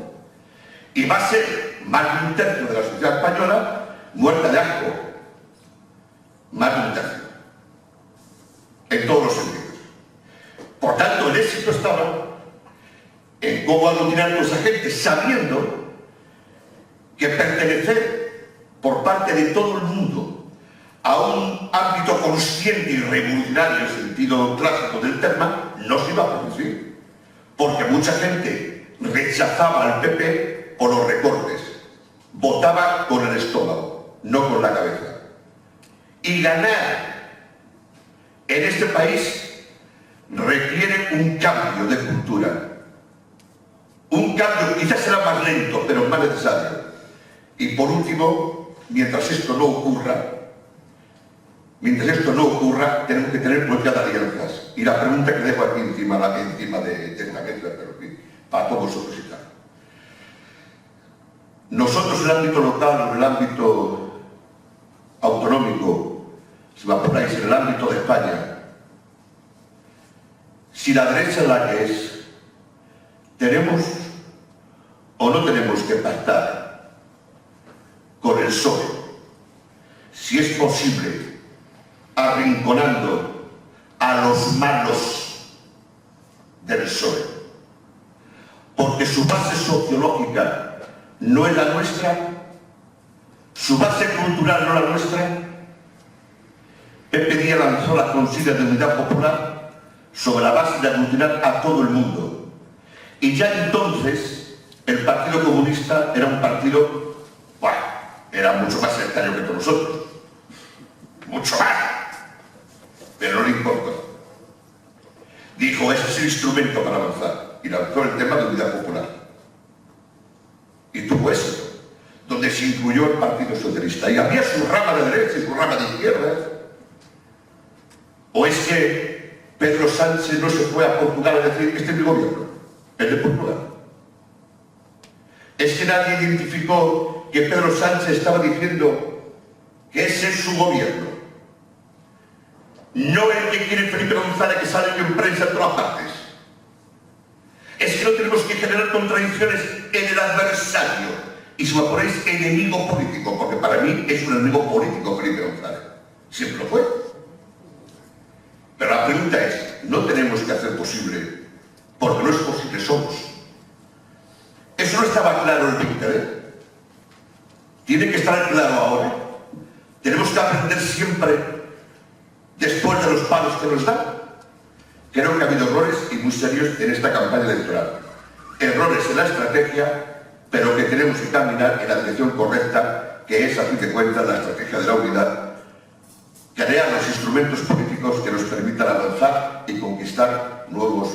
Y va a ser más de un tercio de la sociedad española muerta de asco. Más de un tercio. En todos los sentidos. Por tanto, el éxito estaba en cómo aglutinar a esa gente sabiendo que pertenecer por parte de todo el mundo a un ámbito consciente y revolucionario en el sentido clásico del término no se iba a producir. Porque mucha gente rechazaba al PP por los recortes. Votaba con el estómago, no con la cabeza. Y ganar en este país requiere un cambio de cultura. Un cambio, quizás será más lento, pero más necesario. Y por último, mientras esto no ocurra, tenemos que tener bloqueadas alianzas. Y la pregunta que dejo aquí encima de la mesa, pero para todos vosotros y tal. Nosotros en el ámbito local, en el ámbito autonómico, si me apuráis, en el ámbito de España, si la derecha es la que es, tenemos o no tenemos que pactar con el PSOE, si es posible, arrinconando a los malos del PSOE, porque su base sociológica no es la nuestra, su base cultural no es la nuestra. Pepe Díaz lanzó la consigna de unidad popular sobre la base de aglutinar a todo el mundo. Y ya entonces el Partido Comunista era un partido, bueno, era mucho más sectario que todos nosotros. Mucho más. Pero no le importó. Dijo, ese es el instrumento para avanzar. Y lanzó el tema de unidad popular. Y tuvo éxito, donde se incluyó el Partido Socialista. Y había su rama de derecha y su rama de izquierda. ¿O es que Pedro Sánchez no se fue a Portugal a decir, este es mi gobierno, es de Portugal? ¿Es que nadie identificó que Pedro Sánchez estaba diciendo que ese es su gobierno? No el que quiere Felipe González, que sale en prensa en todas partes. Es que no tenemos que generar contradicciones en el adversario. Y si me ponéis enemigo político, porque para mí es un enemigo político Felipe González. Siempre lo fue. Pero la pregunta es, ¿no tenemos que hacer posible? Porque no es posible solos. Eso no estaba claro el 20, Tiene que estar claro ahora. Tenemos que aprender siempre, después de los palos que nos dan. Creo que ha habido errores y muy serios en esta campaña electoral. Errores en la estrategia, pero que tenemos que caminar en la dirección correcta, que es, a fin de cuentas, la estrategia de la unidad, crear los instrumentos políticos que nos permitan avanzar y conquistar nuevas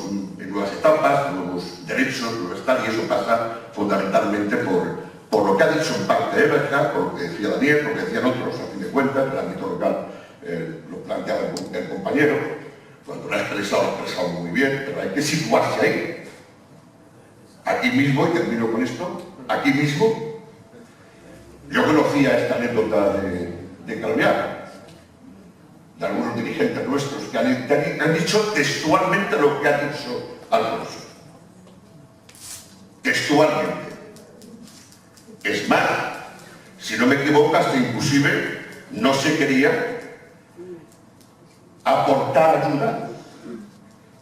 etapas, nuevos derechos, nuevos tal, y eso pasa fundamentalmente por lo que ha dicho en parte Eberhard, por lo que decía Daniel, por lo que decían otros, a fin de cuentas, en el ámbito local lo planteaba el compañero. Cuando lo ha expresado muy bien, pero hay que situarse ahí. Aquí mismo, y termino con esto, aquí mismo, yo conocía esta anécdota de Calviá, de algunos dirigentes nuestros que han dicho textualmente lo que ha dicho Alfonso. Textualmente. Es más, si no me equivoco, hasta inclusive no se quería aportar ayuda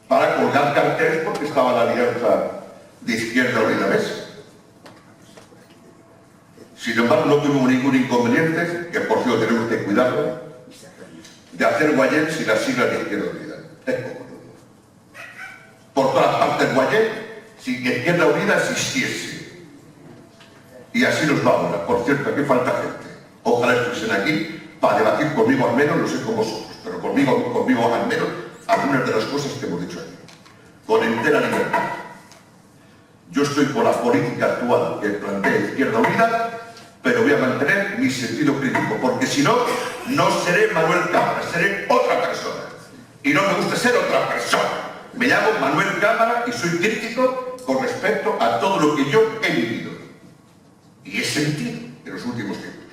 para colgar carteles porque estaba la alianza de Izquierda Unida Mesa. Sin embargo, no tuvimos ningún inconveniente, que por cierto tenemos que cuidarlo, de hacer Guayén sin las siglas de Izquierda Unida. Es poco. Por todas partes Guayén, sin que Izquierda Unida existiese. Y así nos va ahora. Por cierto, aquí falta gente. Ojalá estuviesen aquí para debatir conmigo al menos, no sé con vosotros, pero conmigo al menos, algunas de las cosas que hemos dicho aquí. Con entera libertad. Yo estoy con la política actual que plantea Izquierda Unida, pero voy a mantener mi sentido crítico, porque si no, no seré Manuel Cámara, seré otra persona. Y no me gusta ser otra persona. Me llamo Manuel Cámara y soy crítico con respecto a todo lo que yo he vivido. Y he sentido en los últimos tiempos.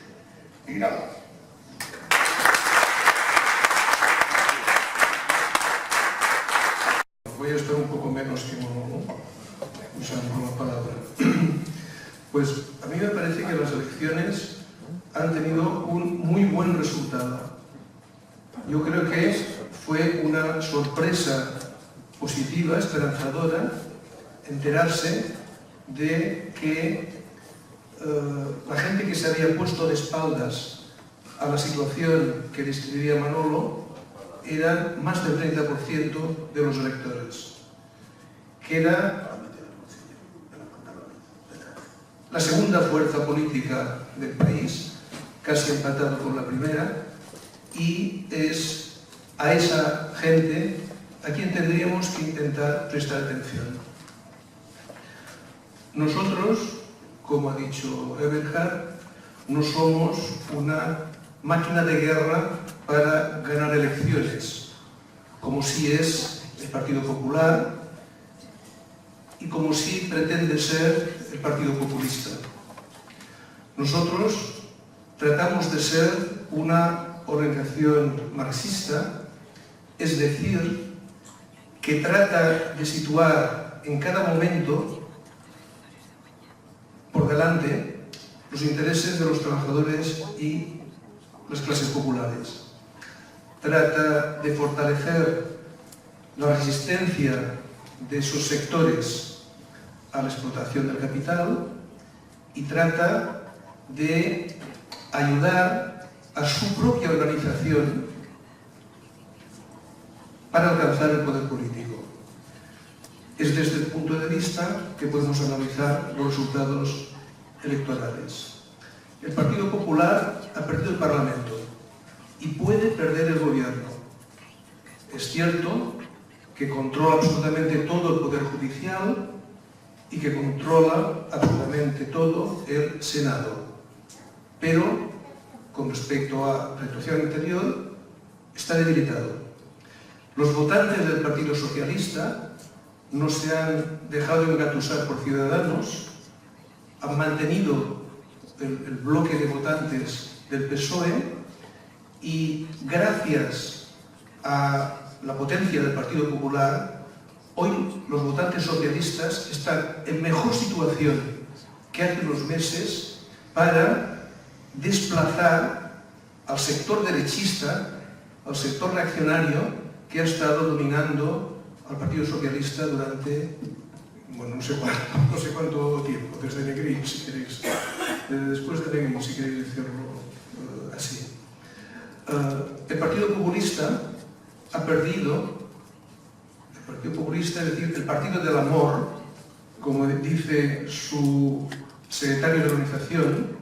Y nada. usando la palabra. Pues a mí me parece que las elecciones han tenido un muy buen resultado. Yo creo que fue una sorpresa positiva, esperanzadora, enterarse de que la gente que se había puesto de espaldas a la situación que describía Manolo eran más del 30% de los electores, que era la segunda fuerza política del país, casi empatado con la primera, y es a esa gente a quien tendríamos que intentar prestar atención. Nosotros, como ha dicho Eberhard, no somos una máquina de guerra para ganar elecciones, como sí es el Partido Popular y como sí pretende ser el Partido Populista. Nosotros tratamos de ser una organización marxista, es decir, que trata de situar en cada momento por delante los intereses de los trabajadores y las clases populares. Trata de fortalecer la resistencia de esos sectores a la explotación del capital y trata de ayudar a su propia organización para alcanzar el poder político. Es desde el punto de vista que podemos analizar los resultados electorales. El Partido Popular ha perdido el Parlamento y puede perder el gobierno. Es cierto que controla absolutamente todo el poder judicial y que controla absolutamente todo el Senado. Pero, con respecto a la situación anterior, está debilitado. Los votantes del Partido Socialista no se han dejado engatusar por Ciudadanos, han mantenido el bloque de votantes del PSOE y gracias a la potencia del Partido Popular, hoy los votantes socialistas están en mejor situación que hace unos meses para desplazar al sector derechista, al sector reaccionario que ha estado dominando al Partido Socialista durante, bueno, no sé cuánto tiempo, desde Negrín, si queréis, después de Negrín, si queréis decirlo así. El Partido Populista ha perdido, el Partido Populista, es decir, el Partido del Amor, como dice su secretario de organización,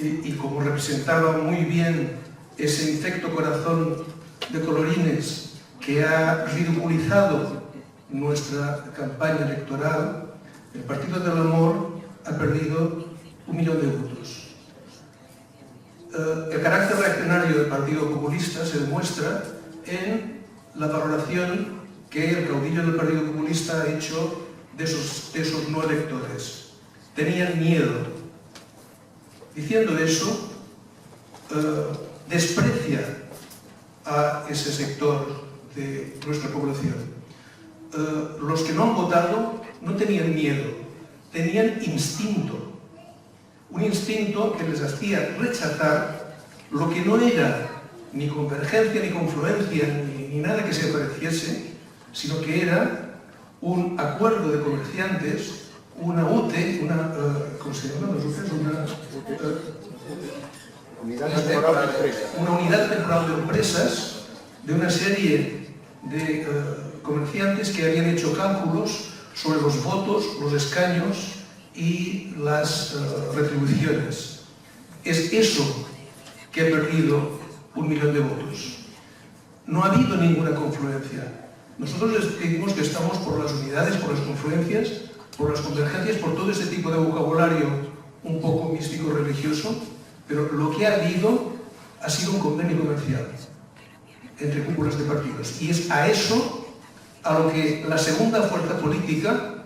y como representaba muy bien ese infecto corazón de colorines que ha ridiculizado nuestra campaña electoral, el Partido del Amor ha perdido 1 millón de votos. El carácter reaccionario del Partido Populista se demuestra en la valoración que el caudillo del Partido Populista ha hecho de esos no electores. Tenían miedo. Diciendo eso, desprecia a ese sector de nuestra población. Los que no han votado no tenían miedo, tenían instinto. Un instinto que les hacía rechazar lo que no era ni convergencia, ni confluencia, ni nada que se pareciese, sino que era un acuerdo de comerciantes, una UTE, ¿cómo se llama? Una unidad temporal de empresas de una serie de comerciantes que habían hecho cálculos sobre los votos, los escaños y las retribuciones. Es eso que ha perdido 1 millón de votos. No ha habido ninguna confluencia. Nosotros les decimos que estamos por las unidades, por las confluencias, por las convergencias, por todo ese tipo de vocabulario un poco místico religioso, pero lo que ha habido ha sido un convenio comercial entre cúpulas de partidos. Y es a eso a lo que la segunda fuerza política,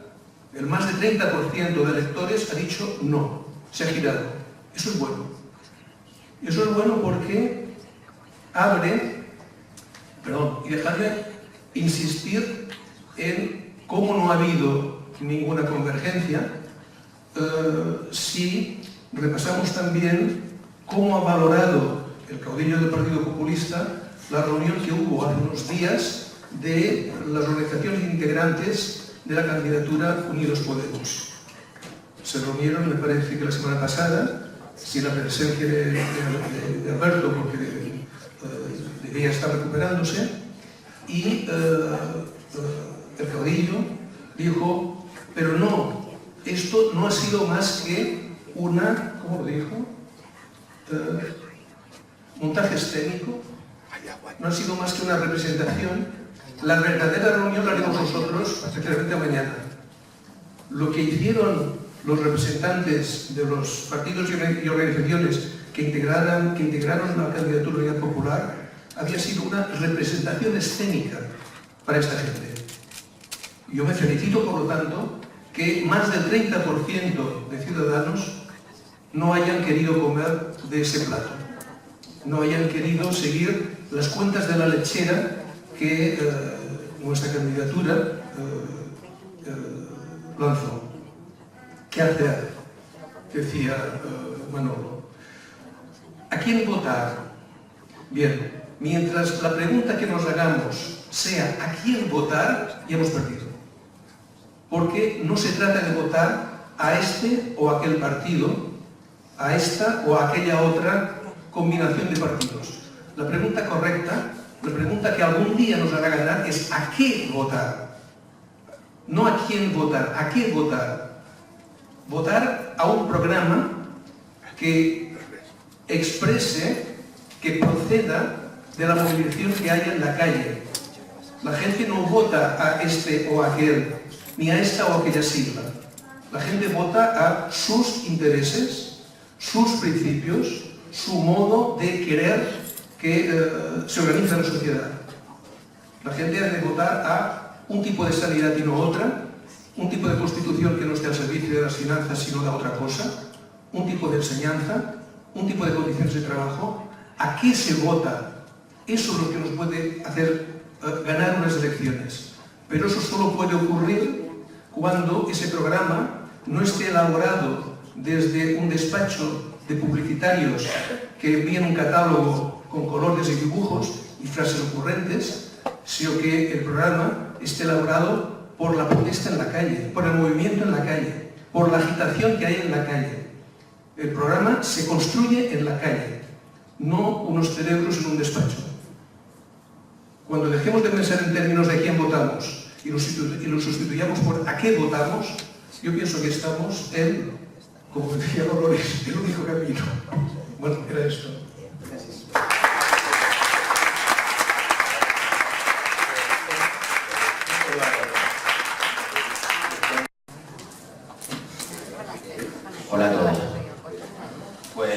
el más de 30% de electores, ha dicho no, se ha girado. Eso es bueno. Eso es bueno porque abre, y dejarme insistir en cómo no ha habido ninguna convergencia, si repasamos también cómo ha valorado el caudillo del Partido Populista la reunión que hubo hace unos días de las organizaciones integrantes de la candidatura Unidos Podemos. Se reunieron, me parece que la semana pasada, sin la presencia de Alberto, porque debía estar recuperándose, y el caudillo dijo, pero no, esto no ha sido más que una, ¿cómo lo dijo? Montaje escénico, no ha sido más que una representación. La verdadera reunión la haremos nosotros, efectivamente, mañana. Lo que hicieron los representantes de los partidos y organizaciones que integraron la candidatura Unidad Popular había sido una representación escénica para esta gente. Yo me felicito, por lo tanto, que más del 30% de ciudadanos no hayan querido comer de ese plato, no hayan querido seguir las cuentas de la lechera que nuestra candidatura lanzó. ¿Qué hacer? Decía Manolo. ¿A quién votar? Bien, mientras la pregunta que nos hagamos sea ¿a quién votar?, ya hemos perdido. Porque no se trata de votar a este o aquel partido, a esta o a aquella otra combinación de partidos. La pregunta correcta, la pregunta que algún día nos hará ganar es ¿a qué votar? No a quién votar, ¿a qué votar? Votar a un programa que exprese, que proceda de la movilización que haya en la calle. La gente no vota a este o a aquel, ni a esta o aquella sigla. La gente vota a sus intereses, sus principios, su modo de querer que se organiza la sociedad. La gente ha de votar a un tipo de sanidad y no otra, un tipo de constitución que no esté al servicio de las finanzas sino de otra cosa, un tipo de enseñanza, un tipo de condiciones de trabajo. ¿A qué se vota? Eso es lo que nos puede hacer ganar unas elecciones. Pero eso solo puede ocurrir cuando ese programa no esté elaborado desde un despacho de publicitarios que envían un catálogo con colores y dibujos y frases ocurrentes, sino que el programa esté elaborado por la protesta en la calle, por el movimiento en la calle, por la agitación que hay en la calle. El programa se construye en la calle, no unos cerebros en un despacho. Cuando dejemos de pensar en términos de quién votamos y lo sustituyamos por a qué votamos, yo pienso que estamos en, como decía Dolores, el único camino. Bueno, era esto. Hola a todos. Pues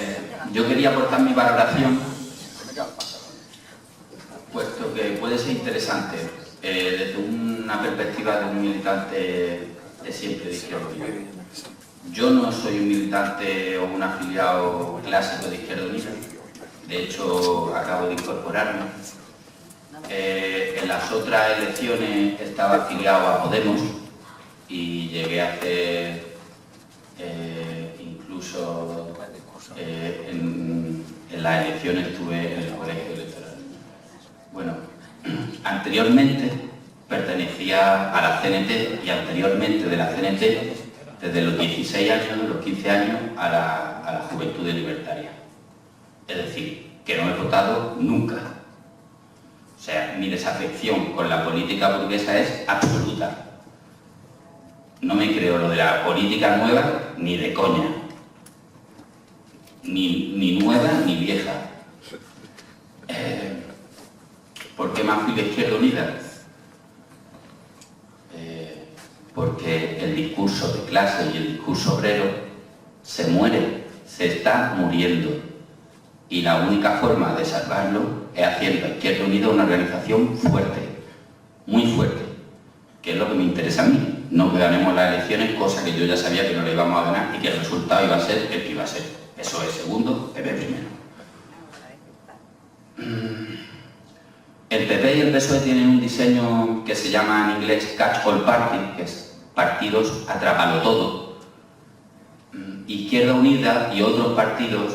yo quería aportar mi valoración, puesto que puede ser interesante desde una perspectiva de un militante de siempre de Izquierda Unida. Yo no soy un militante o un afiliado clásico de Izquierda Unida, de hecho acabo de incorporarme. En las otras elecciones estaba afiliado a Podemos y llegué a hacer incluso en las elecciones estuve en el colegio electoral. Bueno, anteriormente pertenecía a la CNT y anteriormente de la CNT, desde los 16 años, de los 15 años, a la Juventud Libertaria. Es decir, que no he votado nunca. O sea, mi desafección con la política burguesa es absoluta. No me creo lo de la política nueva ni de coña. Ni nueva ni vieja. ¿Por qué me fui de Izquierda Unida? Porque el discurso de clase y el discurso obrero se muere, se está muriendo. Y la única forma de salvarlo es haciendo a Izquierda Unida una organización fuerte, muy fuerte, que es lo que me interesa a mí. No que ganemos las elecciones, cosa que yo ya sabía que no le íbamos a ganar y que el resultado iba a ser el que iba a ser. Eso es segundo, PP primero. El PP y el PSOE tienen un diseño que se llama en inglés Catch All Party, que es partidos atrápalo todo. Izquierda Unida y otros partidos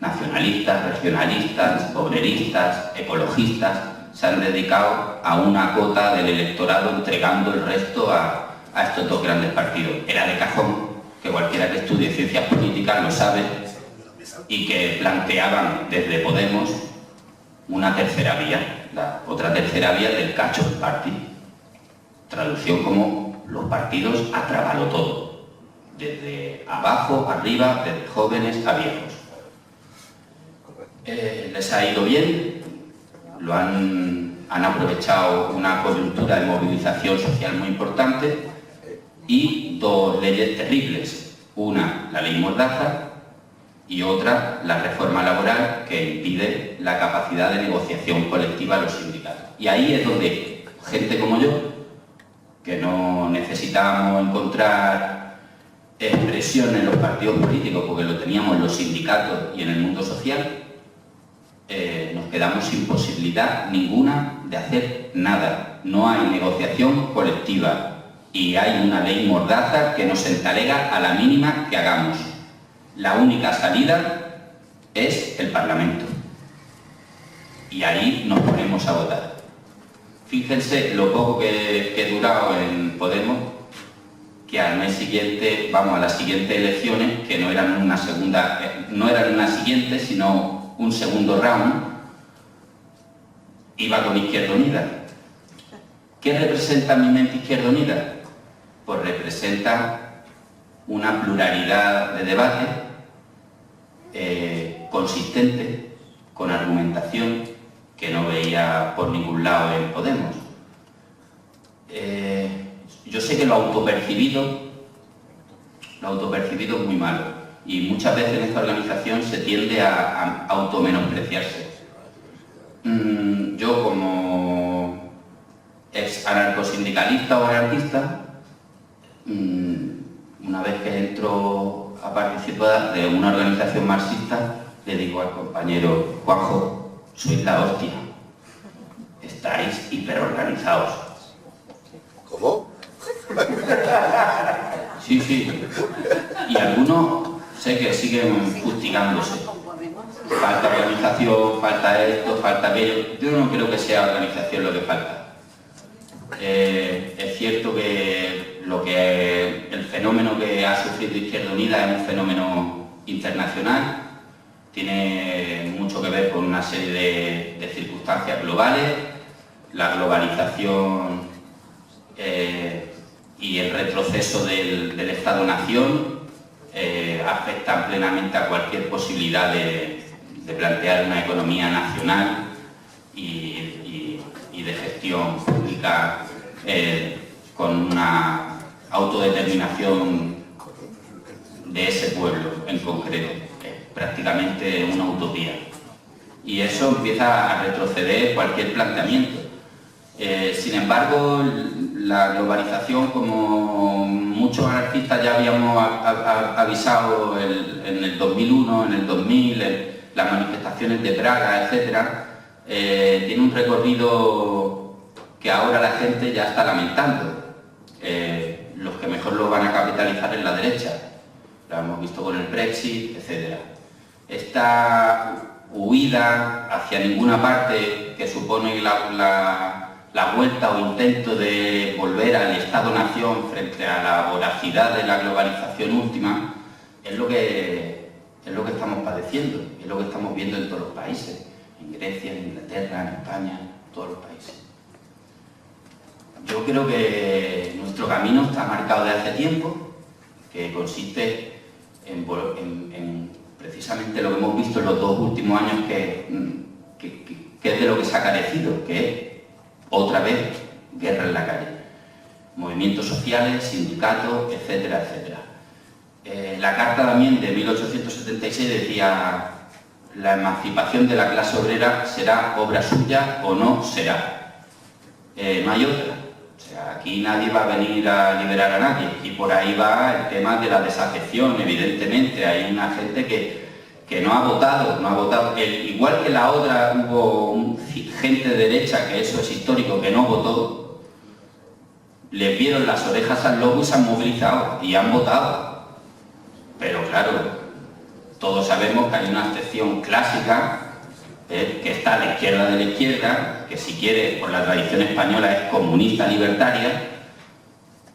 nacionalistas, regionalistas, obreristas, ecologistas se han dedicado a una cota del electorado entregando el resto a estos dos grandes partidos. Era de cajón que cualquiera que estudie ciencias políticas lo sabe y que planteaban desde Podemos una tercera vía, la otra tercera vía del Catch All Party, traducción como los partidos atrápalo todo, desde abajo, arriba, desde jóvenes a viejos. Les ha ido bien, han aprovechado una coyuntura de movilización social muy importante y dos leyes terribles, una la ley Mordaza y otra la reforma laboral que impide la capacidad de negociación colectiva de los sindicatos. Y ahí es donde gente como yo, que no necesitábamos encontrar expresión en los partidos políticos porque lo teníamos en los sindicatos y en el mundo social, nos quedamos sin posibilidad ninguna de hacer nada. No hay negociación colectiva y hay una ley Mordaza que nos entalega a la mínima que hagamos. La única salida es el Parlamento. Y ahí nos ponemos a votar. Fíjense lo poco que he durado en Podemos, que al mes siguiente, vamos a las siguientes elecciones, que no eran una siguiente, sino un segundo round, iba con Izquierda Unida. ¿Qué representa mi mente Izquierda Unida? Pues representa una pluralidad de debate consistente, con argumentación, que no veía por ningún lado en Podemos. Yo sé que lo autopercibido es muy malo y muchas veces en esta organización se tiende a automenospreciarse. Yo como ex anarcosindicalista o anarquista, una vez que entro a participar de una organización marxista, le digo al compañero: Juanjo, sois la hostia, estáis hiperorganizados. ¿Cómo? Sí. Y algunos sé que siguen fustigándose. Falta organización, falta esto, falta aquello. Yo no creo que sea organización lo que falta. Es cierto que el fenómeno que ha sufrido Izquierda Unida es un fenómeno internacional. Tiene mucho que ver con una serie de circunstancias globales. La globalización y el retroceso del Estado-Nación afectan plenamente a cualquier posibilidad de plantear una economía nacional y de gestión pública con una autodeterminación de ese pueblo en concreto. Es prácticamente una utopía. Y eso empieza a retroceder cualquier planteamiento. Sin embargo, la globalización, como muchos anarquistas ya habíamos avisado en el 2001, en el 2000, las manifestaciones de Praga, etc., tiene un recorrido que ahora la gente ya está lamentando. Los que mejor lo van a capitalizar es la derecha. Lo hemos visto con el Brexit, etc. Esta huida hacia ninguna parte que supone la vuelta o intento de volver al Estado-Nación frente a la voracidad de la globalización última es lo que estamos padeciendo, es lo que estamos viendo en todos los países, en Grecia, en Inglaterra, en España, en todos los países. Yo creo que nuestro camino está marcado de hace tiempo, que consiste en precisamente lo que hemos visto en los 2 últimos años, que es de lo que se ha carecido, que es otra vez guerra en la calle. Movimientos sociales, sindicatos, etcétera, etcétera. La carta también de 1876 decía: la emancipación de la clase obrera será obra suya o no será. No hay otra. O sea, aquí nadie va a venir a liberar a nadie. Y por ahí va el tema de la desafección, evidentemente. Hay una gente que no ha votado. Igual que la otra hubo gente de derecha, que eso es histórico, que no votó. les vieron las orejas al lobo y se han movilizado y han votado. Pero claro, todos sabemos que hay una excepción clásica, que está a la izquierda, que si quiere, por la tradición española, es comunista libertaria,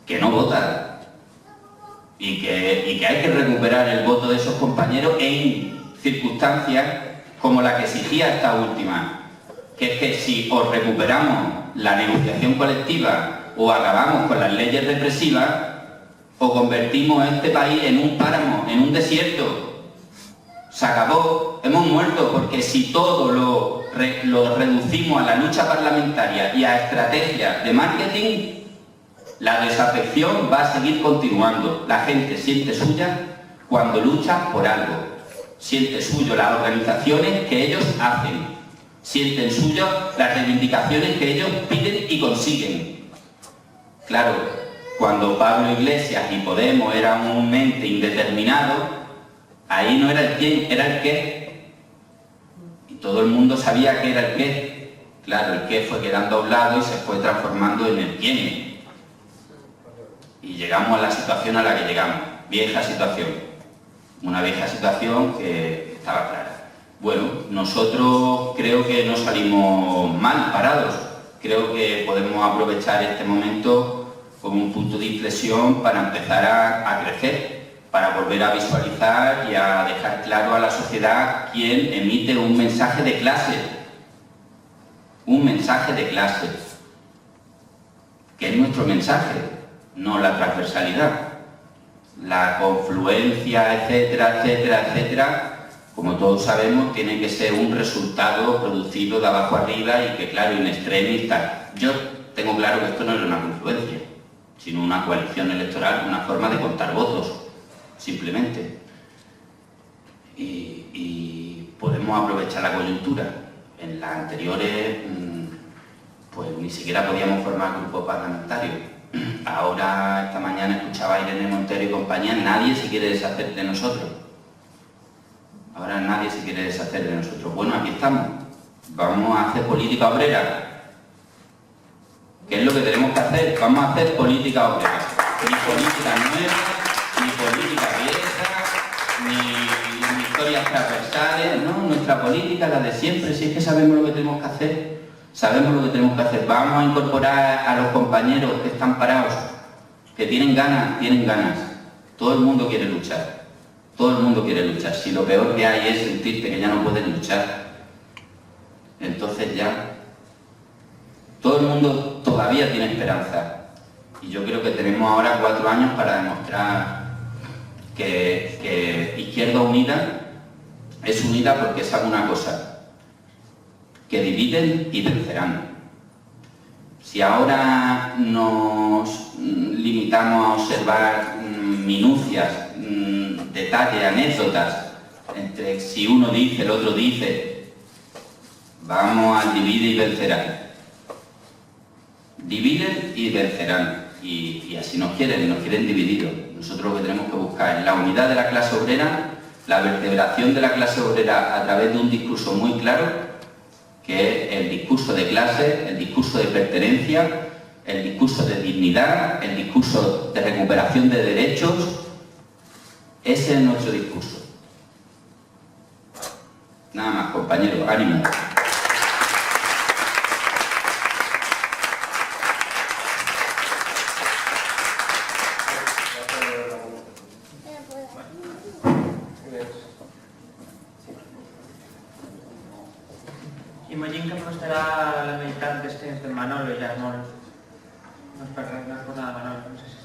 que no vota. Y que hay que recuperar el voto de esos compañeros en circunstancias como la que exigía esta última, que es que si os recuperamos la negociación colectiva o acabamos con las leyes represivas, o convertimos este país en un páramo, en un desierto. Se acabó, hemos muerto, porque si todo lo reducimos a la lucha parlamentaria y a estrategias de marketing, la desafección va a seguir continuando. La gente siente suya cuando lucha por algo. Siente suyo las organizaciones que ellos hacen. Sienten suyo las reivindicaciones que ellos piden y consiguen. Claro, cuando Pablo Iglesias y Podemos eran un ente indeterminado, ahí no era el quién, era el qué. Y todo el mundo sabía que era el qué. Claro, el qué fue quedando doblado y se fue transformando en el quién. Y llegamos a la situación a la que llegamos. Vieja situación. Una vieja situación que estaba clara. Bueno, nosotros creo que no salimos mal parados. Creo que podemos aprovechar este momento como un punto de inflexión para empezar a crecer, para volver a visualizar y a dejar claro a la sociedad quién emite un mensaje de clase. Un mensaje de clase. Que es nuestro mensaje, no la transversalidad. La confluencia, etcétera, etcétera, etcétera, como todos sabemos, tiene que ser un resultado producido de abajo arriba y que, claro, in extremis tal. Yo tengo claro que esto no es una confluencia, sino una coalición electoral, una forma de contar votos, simplemente. Y podemos aprovechar la coyuntura. En las anteriores, pues ni siquiera podíamos formar grupos parlamentarios. Ahora, esta mañana escuchaba a Irene Montero y compañía, nadie se quiere deshacer de nosotros. Ahora nadie se quiere deshacer de nosotros. Bueno, aquí estamos. Vamos a hacer política obrera. ¿Qué es lo que tenemos que hacer? Vamos a hacer política obrera. Ni política nueva, ni política vieja, ni historias transversales. No, nuestra política, la de siempre, si es que sabemos lo que tenemos que hacer. Sabemos lo que tenemos que hacer. Vamos a incorporar a los compañeros que están parados, que tienen ganas, Todo el mundo quiere luchar. Todo el mundo quiere luchar. Si lo peor que hay es sentirte que ya no puedes luchar, entonces ya todo el mundo todavía tiene esperanza. Y yo creo que tenemos ahora 4 años para demostrar que Izquierda Unida es unida porque sabe una cosa, que dividen y vencerán. Si ahora nos limitamos a observar minucias, detalles, anécdotas, entre si uno dice, el otro dice, vamos a dividir y vencerán. Dividen y vencerán. Y así nos quieren divididos. Nosotros lo que tenemos que buscar es la unidad de la clase obrera, la vertebración de la clase obrera a través de un discurso muy claro, que es el discurso de clase, el discurso de pertenencia, el discurso de dignidad, el discurso de recuperación de derechos. Ese es nuestro discurso. Nada más, compañeros, ánimo. Imagino que no estarà la meitat dels temps del Manolo, ja és molt... No és per nada Manolo, no sé si...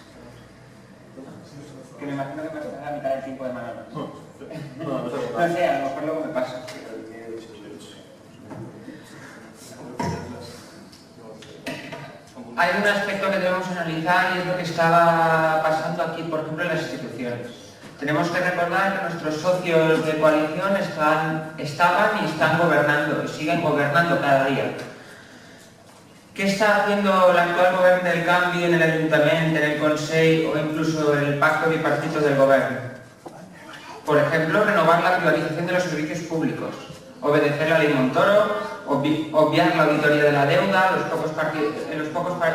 Que me imagino que me estará la mitad del tiempo de Manolo. No sé, a lo mejor luego me pasa. Hay un aspecto que debemos analizar y es lo que estaba pasando aquí, por ejemplo, en las instituciones. Tenemos que recordar que nuestros socios de coalición estaban y están gobernando y siguen gobernando cada día. ¿Qué está haciendo el actual gobierno del cambio en el Ayuntamiento, en el Consejo o incluso el pacto bipartito del gobierno? Por ejemplo, renovar la privatización de los servicios públicos, obedecer la ley Montoro, obviar la auditoría de la deuda,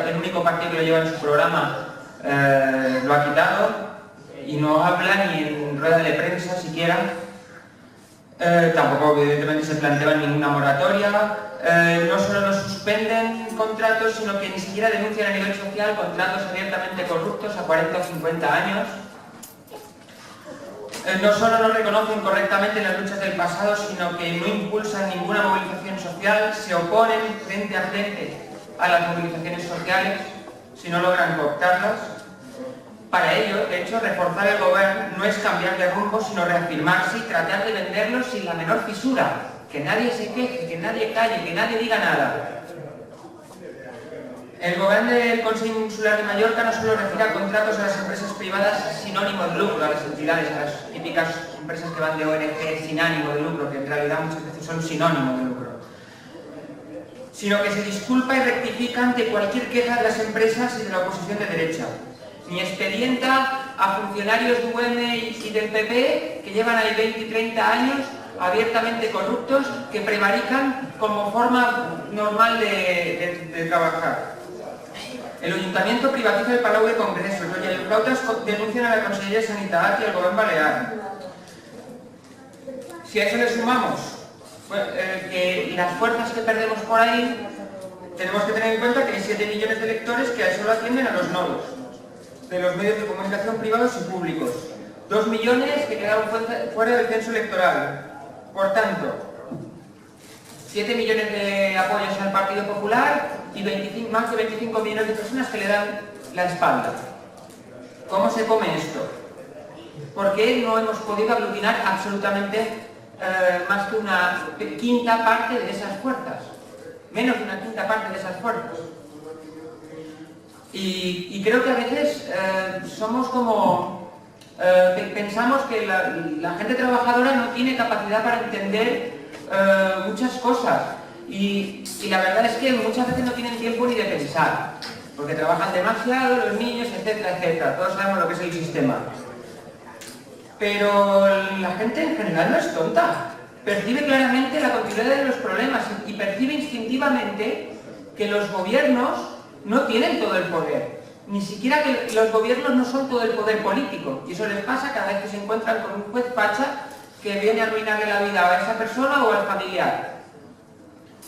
el único partido que lo lleva en su programa lo ha quitado y no habla ni en rueda de prensa siquiera. Tampoco evidentemente se plantea ninguna moratoria, no solo no suspenden contratos, sino que ni siquiera denuncian a nivel social contratos abiertamente corruptos a 40 o 50 años. No solo no reconocen correctamente las luchas del pasado, sino que no impulsan ninguna movilización social, se oponen frente a frente a las movilizaciones sociales si no logran cooptarlas. Para ello, de hecho, reforzar el gobierno no es cambiar de rumbo, sino reafirmarse y tratar de venderlo sin la menor fisura. Que nadie se queje, que nadie calle, que nadie diga nada. El gobierno del Consejo Insular de Mallorca no solo refiere a contratos a las empresas privadas sinónimo de lucro, a las entidades, a las típicas empresas que van de ONG sin ánimo de lucro, que en realidad muchas veces son sinónimo de lucro, sino que se disculpa y rectifica ante cualquier queja de las empresas y de la oposición de derecha. Ni expedienta a funcionarios de UM y del PP que llevan ahí 20 y 30 años abiertamente corruptos, que prevarican como forma normal de trabajar. El Ayuntamiento privatiza el Palau de Congresos, los Yayuflautas denuncian a la Consellería de Sanidad y al Gobierno Balear. Si a eso le sumamos que las fuerzas que perdemos por ahí, tenemos que tener en cuenta que hay 7 millones de electores que a eso lo atienden a los nodos de los medios de comunicación privados y públicos. 2 millones que quedaron fuera del censo electoral. Por tanto, 7 millones de apoyos al Partido Popular y más de 25 millones de personas que le dan la espalda. ¿Cómo se come esto? ¿Por qué no hemos podido aglutinar absolutamente más que una quinta parte de esas fuerzas? Menos de una quinta parte de esas fuerzas. Y creo que a veces somos como... pensamos que la gente trabajadora no tiene capacidad para entender muchas cosas y la verdad es que muchas veces no tienen tiempo ni de pensar porque trabajan demasiado, los niños, etcétera, etcétera. Todos sabemos lo que es el sistema, pero la gente en general no es tonta, percibe claramente la continuidad de los problemas y percibe instintivamente que los gobiernos no tienen todo el poder. Ni siquiera que los gobiernos no son todo el poder político, y eso les pasa cada vez que se encuentran con un juez facha que viene a arruinarle la vida a esa persona o al familiar,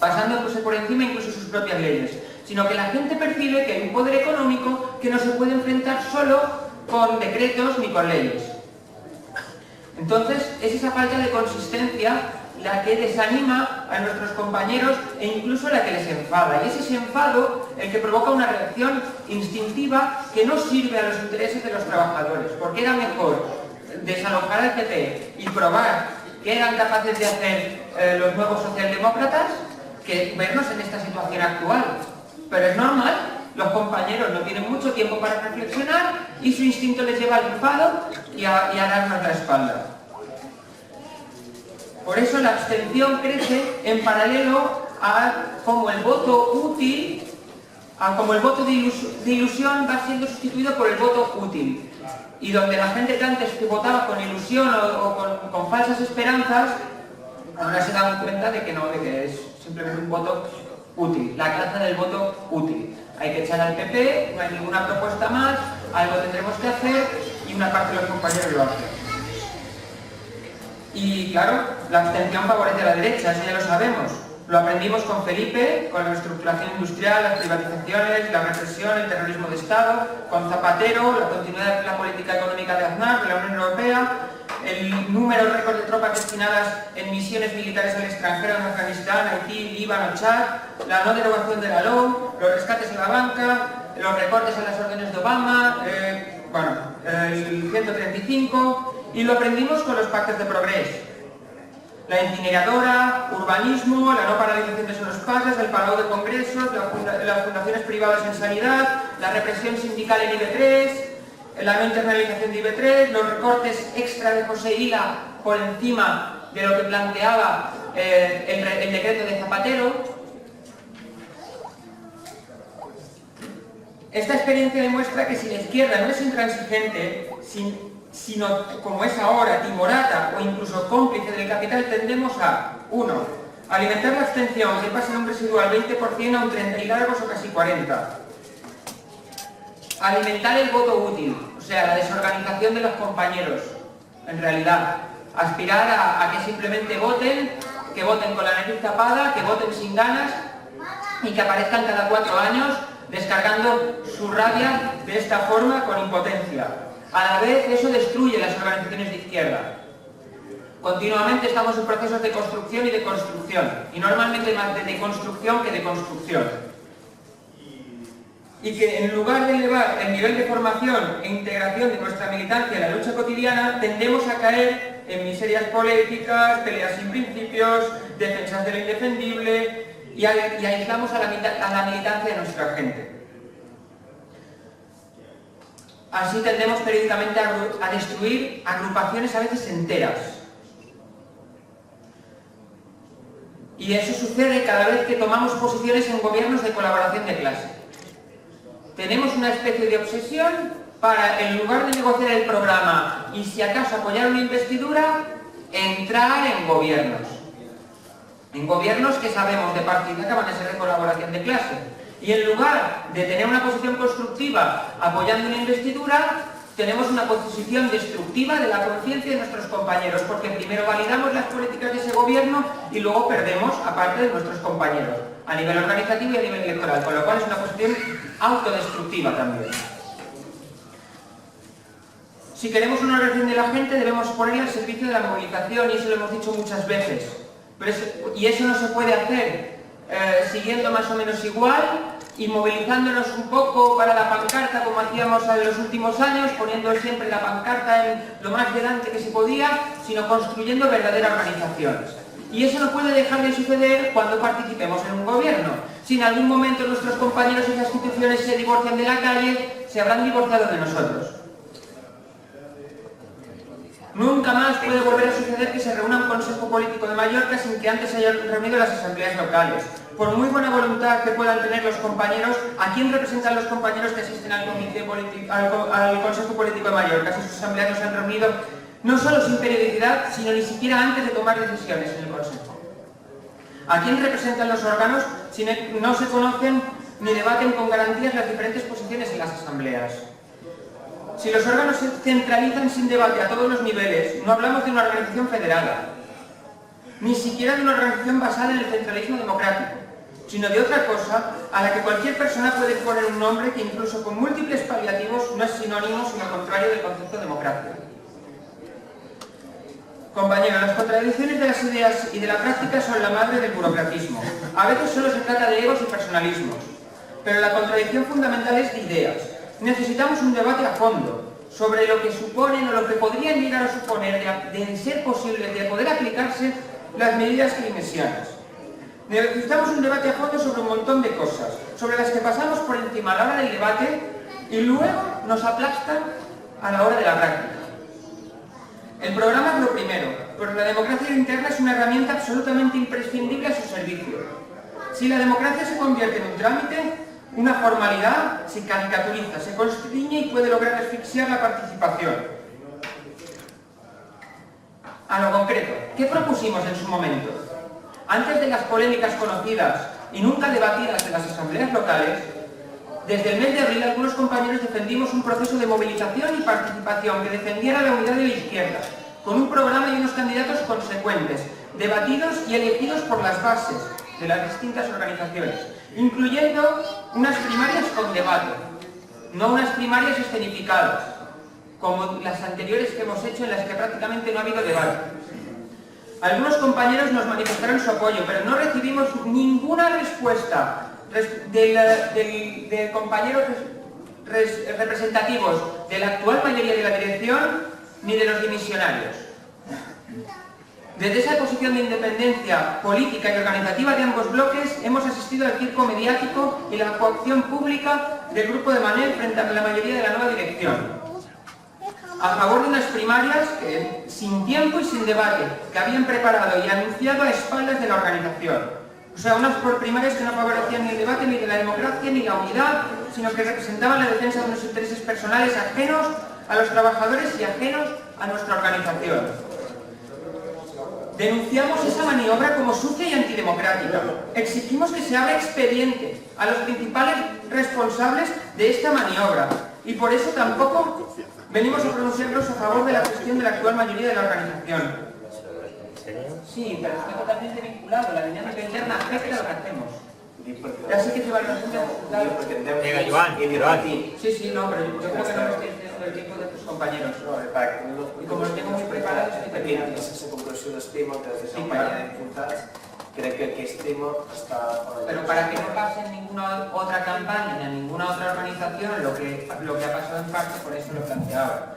pasándose por encima incluso sus propias leyes, sino que la gente percibe que hay un poder económico que no se puede enfrentar solo con decretos ni con leyes. Entonces, es esa falta de consistencia la que desanima a nuestros compañeros e incluso la que les enfada. Y es ese enfado el que provoca una reacción instintiva que no sirve a los intereses de los trabajadores. Porque era mejor desalojar al PP y probar que eran capaces de hacer los nuevos socialdemócratas que vernos en esta situación actual. Pero es normal, los compañeros no tienen mucho tiempo para reflexionar y su instinto les lleva al enfado y a darnos la espalda. Por eso la abstención crece en paralelo a como el voto útil, como el voto de ilusión va siendo sustituido por el voto útil. Y donde la gente que antes votaba con ilusión o con falsas esperanzas, ahora se dan cuenta de que no, de que es simplemente un voto útil, la caza del voto útil. Hay que echar al PP, no hay ninguna propuesta más, algo tendremos que hacer y una parte de los compañeros lo hacen. Y claro, la abstención favorece a la derecha, eso ya lo sabemos. Lo aprendimos con Felipe, con la reestructuración industrial, las privatizaciones, la represión, el terrorismo de Estado, con Zapatero, la continuidad de la política económica de Aznar, de la Unión Europea, el número récord de tropas destinadas en misiones militares al extranjero en Afganistán, Haití, Líbano, Chad, la no derogación de la LOU, los rescates a la banca, los recortes a las órdenes de Obama, el 135, y lo aprendimos con los pactos de progreso. La incineradora, urbanismo, la no paralización de solos pasas, el Palau de Congresos, las fundaciones privadas en sanidad, la represión sindical en IB3, la no internalización de IB3, los recortes extra de José Ila por encima de lo que planteaba el decreto de Zapatero. Esta experiencia demuestra que si la izquierda no es intransigente, sino como es ahora, timorata o incluso cómplice del capital, tendemos a 1. Alimentar la abstención, que pasa de un residual 20% a un 30 y largos o casi 40%. Alimentar el voto útil, o sea, la desorganización de los compañeros, en realidad. Aspirar a que simplemente voten, que voten con la nariz tapada, que voten sin ganas y que aparezcan cada 4 años descargando su rabia de esta forma con impotencia. A la vez, eso destruye las organizaciones de izquierda. Continuamente estamos en procesos de construcción y de construcción, y normalmente más de deconstrucción que de construcción. Y que en lugar de elevar el nivel de formación e integración de nuestra militancia en la lucha cotidiana, tendemos a caer en miserias políticas, peleas sin principios, defensas de lo indefendible, y aislamos a la militancia de nuestra gente. Así tendemos periódicamente a destruir agrupaciones a veces enteras. Y eso sucede cada vez que tomamos posiciones en gobiernos de colaboración de clase. Tenemos una especie de obsesión para, en lugar de negociar el programa y si acaso apoyar una investidura, entrar en gobiernos. En gobiernos que sabemos de partida que van a ser de colaboración de clase. Y en lugar de tener una posición constructiva apoyando una investidura, tenemos una posición destructiva de la conciencia de nuestros compañeros, porque primero validamos las políticas de ese gobierno y luego perdemos a parte de nuestros compañeros, a nivel organizativo y a nivel electoral, con lo cual es una posición autodestructiva también. Si queremos una organización de la gente, debemos ponerla al servicio de la movilización, y eso lo hemos dicho muchas veces. Y eso no se puede hacer siguiendo más o menos igual y movilizándonos un poco para la pancarta como hacíamos en los últimos años, poniendo siempre la pancarta en lo más delante que se podía, sino construyendo verdaderas organizaciones. Y eso no puede dejar de suceder cuando participemos en un gobierno. Si en algún momento nuestros compañeros y las instituciones se divorcian de la calle, se habrán divorciado de nosotros. Nunca más puede volver a suceder que se reúna un Consejo Político de Mallorca sin que antes se hayan reunido las asambleas locales. Por muy buena voluntad que puedan tener los compañeros, ¿a quién representan los compañeros que asisten al Consejo Político de Mallorca si sus asambleas no se han reunido, no solo sin periodicidad, sino ni siquiera antes de tomar decisiones en el Consejo? ¿A quién representan los órganos si no se conocen ni debaten con garantías las diferentes posiciones en las asambleas? Si los órganos se centralizan sin debate a todos los niveles, no hablamos de una organización federada, ni siquiera de una organización basada en el centralismo democrático, sino de otra cosa a la que cualquier persona puede poner un nombre que incluso con múltiples paliativos no es sinónimo, sino contrario del concepto democrático. Compañeros, las contradicciones de las ideas y de la práctica son la madre del burocratismo. A veces solo se trata de egos y personalismos, pero la contradicción fundamental es de ideas. Necesitamos un debate a fondo sobre lo que suponen o lo que podrían llegar a suponer, de ser posible, de poder aplicarse las medidas keynesianas. Necesitamos un debate a fondo sobre un montón de cosas, sobre las que pasamos por encima a la hora del debate y luego nos aplastan a la hora de la práctica. El programa es lo primero, pero la democracia interna es una herramienta absolutamente imprescindible a su servicio. Si la democracia se convierte en un trámite, una formalidad, se caricaturiza, se constriñe y puede lograr asfixiar la participación. A lo concreto, ¿qué propusimos en su momento? Antes de las polémicas conocidas y nunca debatidas en las asambleas locales, desde el mes de abril algunos compañeros defendimos un proceso de movilización y participación que defendiera la unidad de la izquierda, con un programa y unos candidatos consecuentes, debatidos y elegidos por las bases de las distintas organizaciones, incluyendo unas primarias con debate, no unas primarias escenificadas, como las anteriores que hemos hecho en las que prácticamente no ha habido debate. Algunos compañeros nos manifestaron su apoyo, pero no recibimos ninguna respuesta de compañeros representativos de la actual mayoría de la dirección ni de los dimisionarios. Desde esa posición de independencia política y organizativa de ambos bloques hemos asistido al circo mediático y la coacción pública del grupo de Manel frente a la mayoría de la nueva dirección, a favor de unas primarias que, sin tiempo y sin debate, que habían preparado y anunciado a espaldas de la organización. O sea, unas primarias que no favorecían ni el debate, ni de la democracia, ni la unidad, sino que representaban la defensa de unos intereses personales ajenos a los trabajadores y ajenos a nuestra organización. Denunciamos esa maniobra como sucia y antidemocrática. Exigimos que se abra expediente a los principales responsables de esta maniobra y por eso tampoco venimos a pronunciarnos a favor de la gestión de la actual mayoría de la organización. Sí, pero estoy totalmente vinculado. La dinámica interna afecta a lo que hacemos. Ya sé que te va a resultar... Venga, Joan. Sí, no, pero yo creo que no me estoy haciendo el tiempo de tus compañeros. Y como lo tengo muy preparado, estoy terminando. Sense concreció d'estima, que és el pacte de diputats, crec que aquest tema està... Pero para que no pase en ninguna otra campaña ni en ninguna otra organización lo que ha pasado en parte, por eso lo planteaba.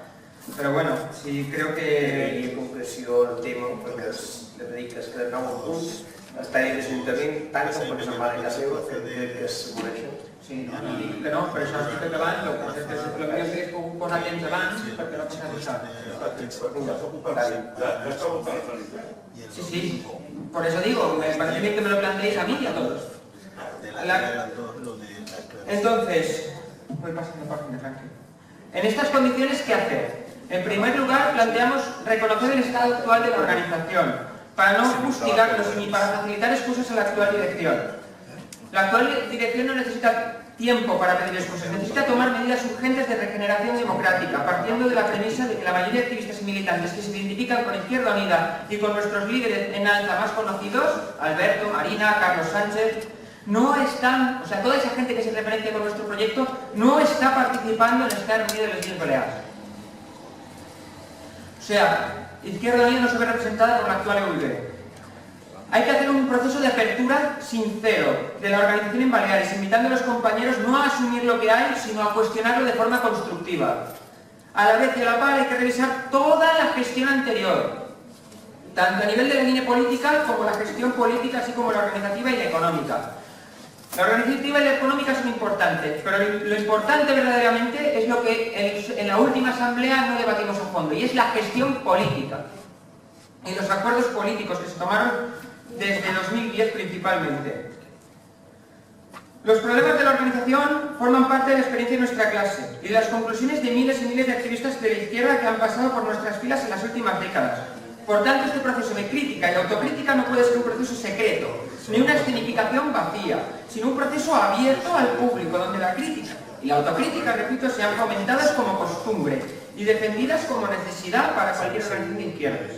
Pero bueno, sí creo que... I a concreció el tema, perquè les dediques que de nou punts està en l'Ajuntament tant com per exemple a casa seva, que crec que es mereixen. Sí, no dic que no, però això és que abans, el que hagués pogut posar temps abans, perquè no ha passat això. Sí, por eso digo, me parece bien que me lo planteéis a mí y a todos. Entonces, voy pasando página, tranquilo. En estas condiciones, ¿qué hacer? En primer lugar, planteamos reconocer el estado actual de la organización, para no fustigarnos ni para facilitar excusas a la actual dirección. La actual dirección no necesita tiempo para pedir excusas, necesita tomar medidas urgentes de regeneración democrática, partiendo de la premisa de que la mayoría de activistas y militantes que se identifican con Izquierda Unida y con nuestros líderes en alza más conocidos, Alberto, Marina, Carlos Sánchez, no están, o sea, toda esa gente que se referencia con nuestro proyecto, no está participando en esta reunión de los 10 Baleares. O sea, Izquierda Unida no se ve representada por la actual EUV. Hay que hacer un proceso de apertura sincero de la organización en Baleares, invitando a los compañeros no a asumir lo que hay, sino a cuestionarlo de forma constructiva. A la vez y a la par hay que revisar toda la gestión anterior, tanto a nivel de la línea política como la gestión política, así como la organizativa y la económica. La organizativa y la económica son importantes, pero lo importante verdaderamente es lo que en la última asamblea no debatimos a fondo, y es la gestión política y los acuerdos políticos que se tomaron desde 2010 principalmente. Los problemas de la organización forman parte de la experiencia de nuestra clase y de las conclusiones de miles y miles de activistas de la izquierda que han pasado por nuestras filas en las últimas décadas. Por tanto, este proceso de crítica y autocrítica no puede ser un proceso secreto, ni una escenificación vacía, sino un proceso abierto al público, donde la crítica y la autocrítica, repito, sean fomentadas como costumbre y defendidas como necesidad para cualquier organización de izquierdas.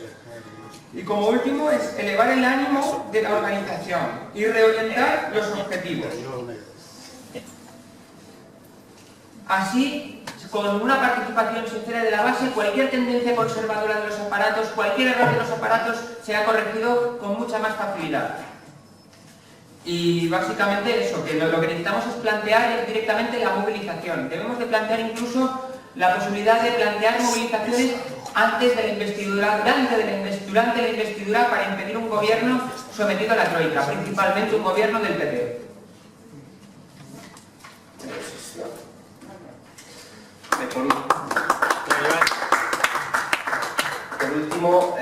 Y como último es elevar el ánimo de la organización y reorientar los objetivos. Así, con una participación sincera de la base, cualquier tendencia conservadora de los aparatos, cualquier error de los aparatos será corregido con mucha más facilidad. Y básicamente eso, que lo que necesitamos es plantear directamente la movilización. Debemos de plantear incluso la posibilidad de plantear movilizaciones antes de la investidura, durante la investidura, para impedir un gobierno sometido a la troika, principalmente un gobierno del PP. Por último,